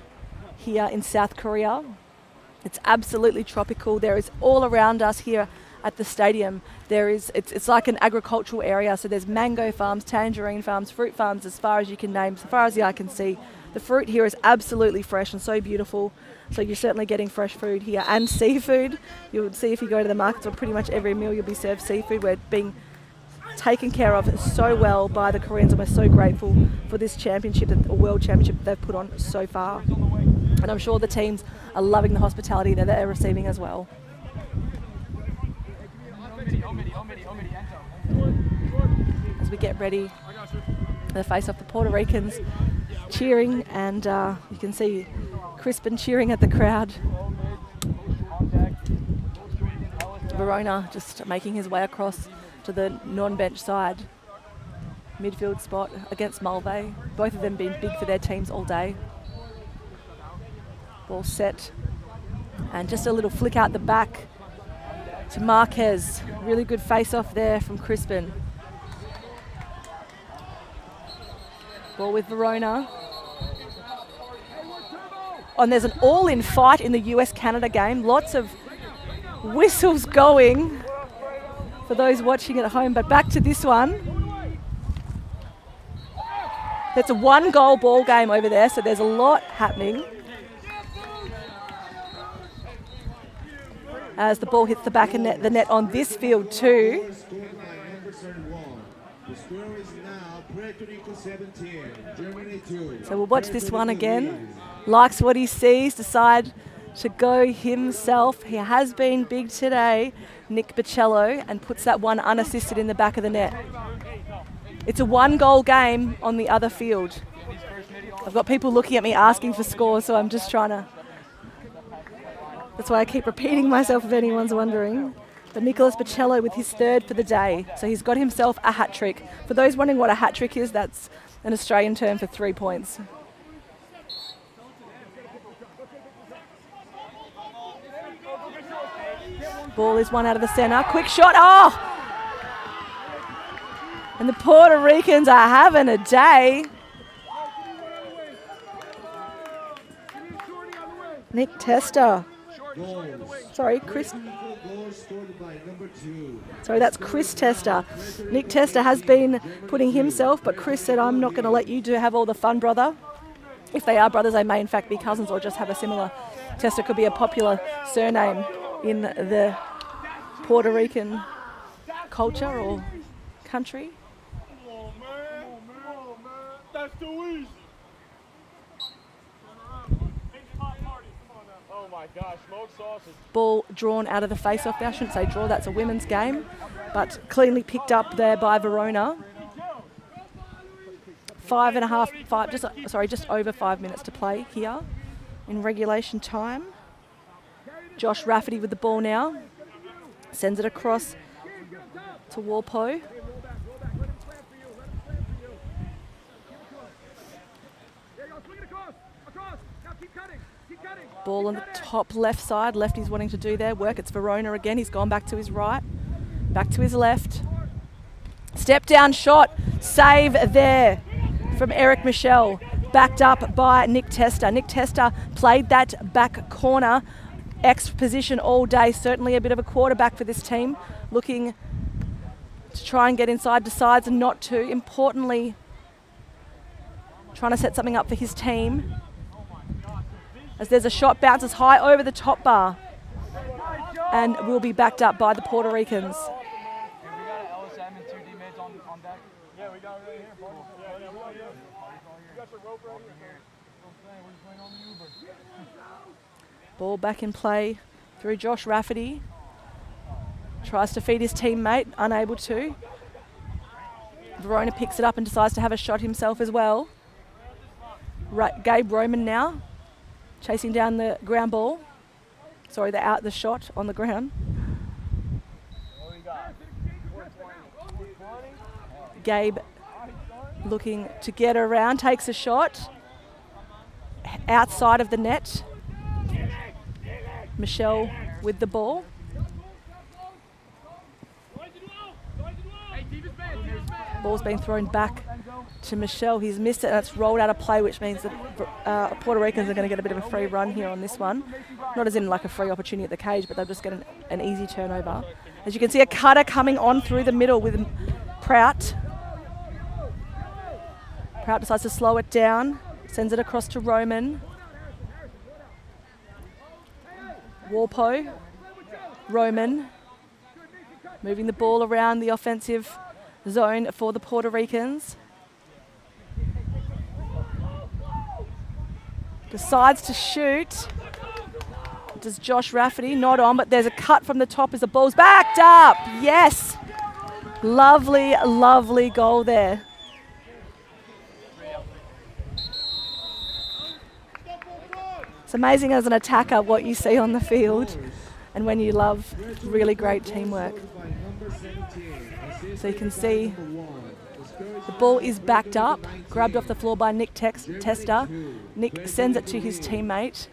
here in South Korea. It's absolutely tropical. There is all around us here at the stadium. It's like an agricultural area. So there's mango farms, tangerine farms, fruit farms as far as you can name, as far as the eye can see. The fruit here is absolutely fresh and so beautiful. So you're certainly getting fresh food here and seafood. You'll see if you go to the markets, or pretty much every meal you'll be served seafood. We're being taken care of so well by the Koreans, and we're so grateful for this championship, a world championship that they've put on so far. And I'm sure the teams are loving the hospitality that they're receiving as well. As we get ready for the face-off, the Puerto Ricans cheering, and you can see Crispin cheering at the crowd. Verona just making his way across to the non-bench side. Midfield spot against Mulvey. Both of them been big for their teams all day. Ball set. And just a little flick out the back to Marquez. Really good face-off there from Crispin. Ball with Verona. And there's an all-in fight in the US-Canada game. Lots of whistles going for those watching at home. But back to this one. That's a 1-goal ball game over there, so there's a lot happening. As the ball hits the back of the net on this field too. So we'll watch this one again. Likes what he sees, decide to go himself. He has been big today, Nick Bocello, and puts that one unassisted in the back of the net. It's a 1-goal game on the other field. I've got people looking at me asking for scores, so I'm just trying to... That's why I keep repeating myself if anyone's wondering. But Nicholas Bocello with his 3rd for the day. So he's got himself a hat-trick. For those wondering what a hat-trick is, that's an Australian term for 3 points. Ball is one out of the centre. Quick shot. Oh! And the Puerto Ricans are having a day. Nick Testa. Sorry, Chris. Sorry, that's Chris Testa. Nick Testa has been putting himself, but Chris said, I'm not going to let you have all the fun, brother. If they are brothers, they may in fact be cousins or just have a similar. Testa could be a popular surname in the Puerto Rican culture or country. That's too easy. Oh my gosh, smoked sausage. Ball drawn out of the face-off there. I shouldn't say draw, that's a women's game, but cleanly picked up there by Verona. Just over 5 minutes to play here in regulation time. Josh Rafferty with the ball now. Sends it across to Warpo. Ball on the top left side. Lefty's wanting to do their work. It's Verona again. He's gone back to his right. Back to his left. Step down shot. Save there from Eric Michel. Backed up by Nick Testa. Nick Testa played that back corner X position all day. Certainly a bit of a quarterback for this team. Looking to try and get inside, decides not to. Importantly, trying to set something up for his team. As there's a shot, bounces high over the top bar and will be backed up by the Puerto Ricans. Ball back in play through Josh Rafferty. Tries to feed his teammate, unable to. Verona picks it up and decides to have a shot himself as well. Gabe Roman now, chasing down the ground ball. Sorry, the shot on the ground. Gabe looking to get around, takes a shot. Outside of the net. Michelle with the ball. Ball's been thrown back to Michelle. He's missed it and it's rolled out of play, which means that Puerto Ricans are going to get a bit of a free run here on this one. Not as in like a free opportunity at the cage, but they'll just get an easy turnover. As you can see, a cutter coming on through the middle with Prout. Prout decides to slow it down, sends it across to Roman. Warpo, Roman, moving the ball around the offensive zone for the Puerto Ricans. Decides to shoot. Does Josh Rafferty? Not on, but there's a cut from the top as the ball's backed up. Yes. Lovely, lovely goal there. It's amazing as an attacker what you see on the field and when you love really great teamwork. So you can see the ball is backed up, grabbed off the floor by Nick Tester. Nick sends it to his teammate.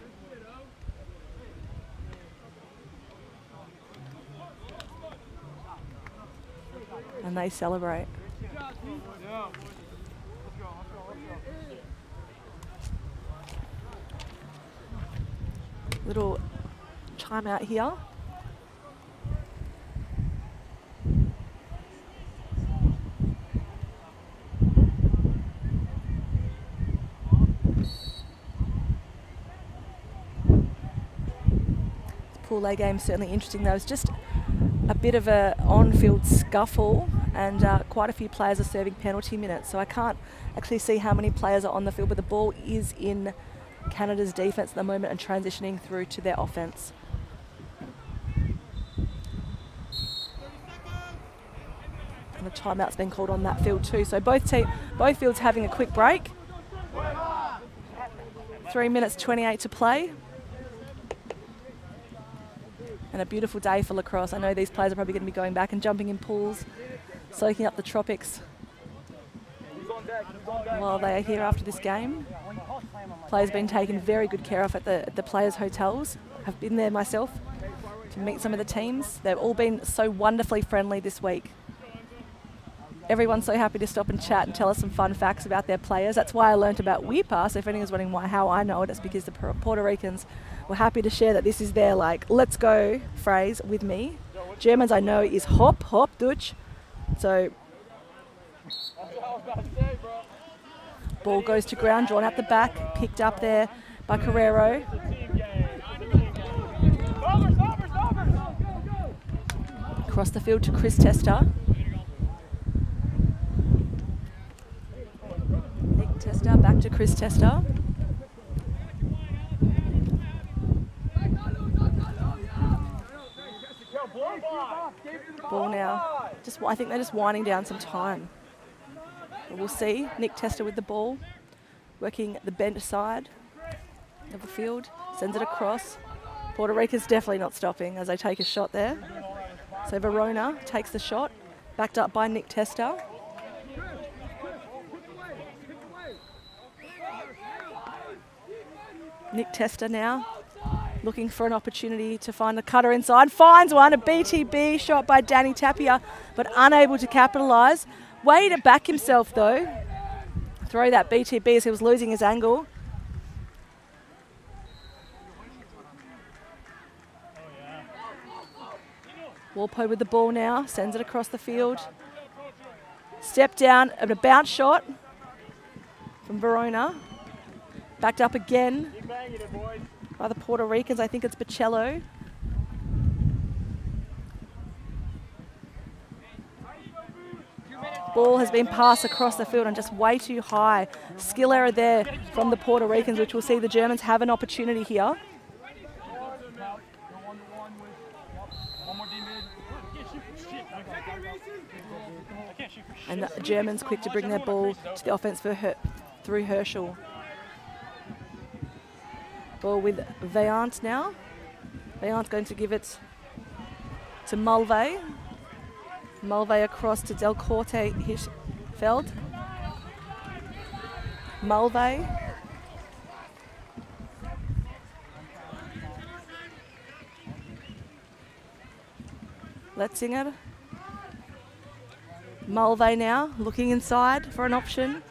And they celebrate. Little chime out here. Pool A game certainly interesting though. It's just a bit of a on-field scuffle and quite a few players are serving penalty minutes, so I can't actually see how many players are on the field, but the ball is in Canada's defence at the moment and transitioning through to their offence. And the timeout's been called on that field too, so both fields having a quick break. 3 minutes 28 to play. And a beautiful day for lacrosse. I know these players are probably going to be going back and jumping in pools, soaking up the tropics while they are here after this game. Players been taken very good care of at the players' hotels. I've been there myself to meet some of the teams. They've all been so wonderfully friendly this week. Everyone's so happy to stop and chat and tell us some fun facts about their players. That's why I learnt about WIPA. So if anyone's wondering how I know it, it's because the Puerto Ricans were happy to share that this is their let's go phrase with me. Germans I know is hop, Dutch. So ball goes to ground, drawn at the back, picked up there by Carrero. Across the field to Chris Tester. Nick Tester, back to Chris Tester. Ball now. I think they're just winding down some time. But we'll see. Nick Tester with the ball, working the bench side of the field, sends it across. Puerto Rico's definitely not stopping as they take a shot there. So Verona takes the shot, backed up by Nick Tester. Nick Tester now looking for an opportunity to find a cutter inside. Finds one, a BTB shot by Danny Tapia, but unable to capitalise. Way to back himself though. Throw that BTB as he was losing his angle. Warpo with the ball now, sends it across the field. Step down and a bounce shot. from Verona. Backed up again by the Puerto Ricans. I think it's Bocello. Ball has been passed across the field and just way too high. Skill error there from the Puerto Ricans, which will see the Germans have an opportunity here. And the Germans quick to bring their ball to the offense through Herschel. Ball with Veant now. Veant going to give it to Mulvey. Mulvey across to Del Corte Hirschfeld. Mulvey. Letzinger. Mulvey now looking inside for an option.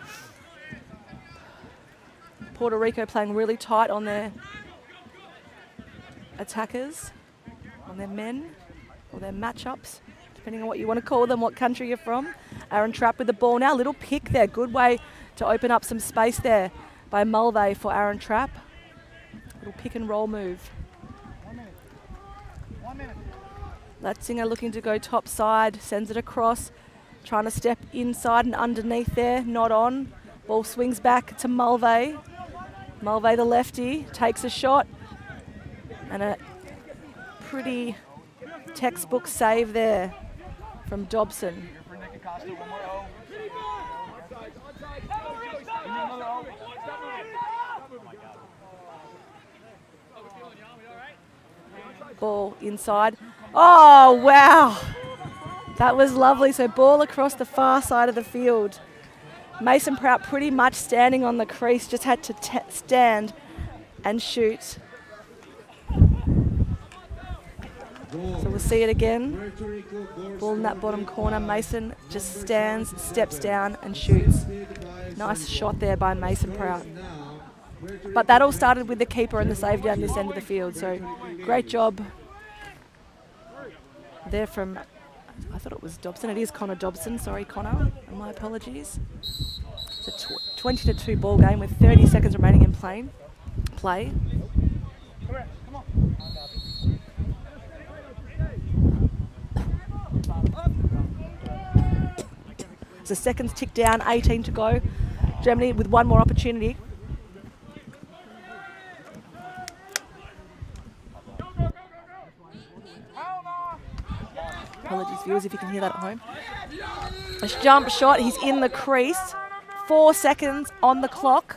Puerto Rico playing really tight on their attackers, on their men, or their matchups, depending on what you want to call them, what country you're from. Aaron Trapp with the ball now. Little pick there. Good way to open up some space there by Mulvey for Aaron Trapp. Little pick and roll move. 1 minute. Latzinger looking to go top side, sends it across, trying to step inside and underneath there, not on. Ball swings back to Mulvey. Mulvey, the lefty, takes a shot. And a pretty textbook save there from Dobson. Ball inside. Oh, wow. That was lovely. So ball across the far side of the field. Mason Prout pretty much standing on the crease, just had to stand and shoot. So we'll see it again. Ball in that bottom corner. Mason just stands, steps down and shoots. Nice shot there by Mason Prout. But that all started with the keeper and the save down this end of the field. So great job there from, I thought it was Dobson. It is Connor Dobson. Sorry, Connor. And my apologies. It's a 20-2 ball game with 30 seconds remaining in play. So seconds tick down, 18 to go. Germany with one more opportunity. Apologies, viewers, if you can hear that at home. A jump shot, he's in the crease. 4 seconds on the clock.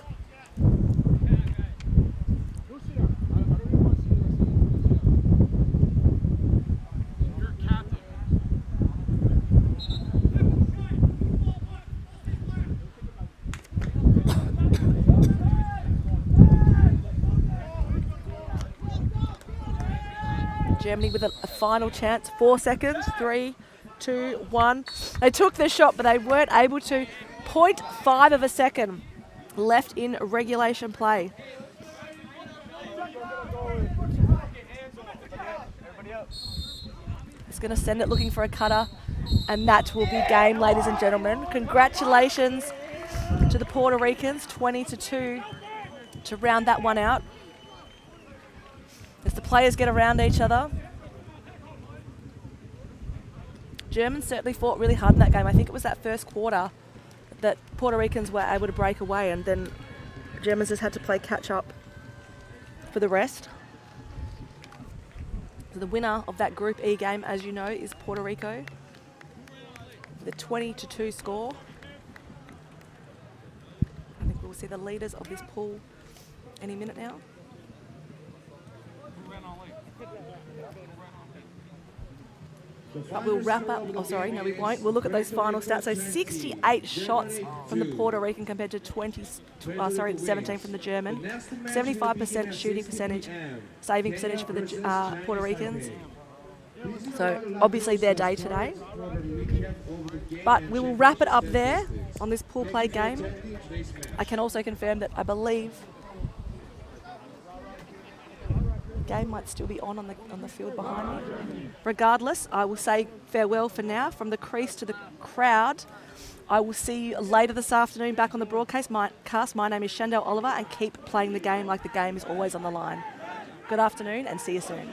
Germany with a final chance. 4 seconds. 3, 2, 1. They took the shot, but they weren't able to. 0.5 of a second left in regulation play. It's going to send it looking for a cutter, and that will be game, ladies and gentlemen. Congratulations to the Puerto Ricans, 20-2 to round that one out. As the players get around each other. Germans certainly fought really hard in that game. I think it was that first quarter that Puerto Ricans were able to break away, and then Germans just had to play catch up for the rest. So the winner of that Group E game, as you know, is Puerto Rico. The 20-2 score. I think we'll see the leaders of this pool any minute now. But we'll wrap up. Oh, sorry, no, we won't. We'll look at those final stats. So 68 shots from the Puerto Rican compared to 17 from the German. 75% shooting percentage, saving percentage for the Puerto Ricans. So obviously their day today. But we will wrap it up there on this pool play game. I can also confirm that I believe game might still be on the field behind me. Regardless, I will say farewell for now. From the crease to the crowd, I will see you later this afternoon back on the broadcast. My name is Shendelle Oliver, and keep playing the game like the game is always on the line. Good afternoon and see you soon.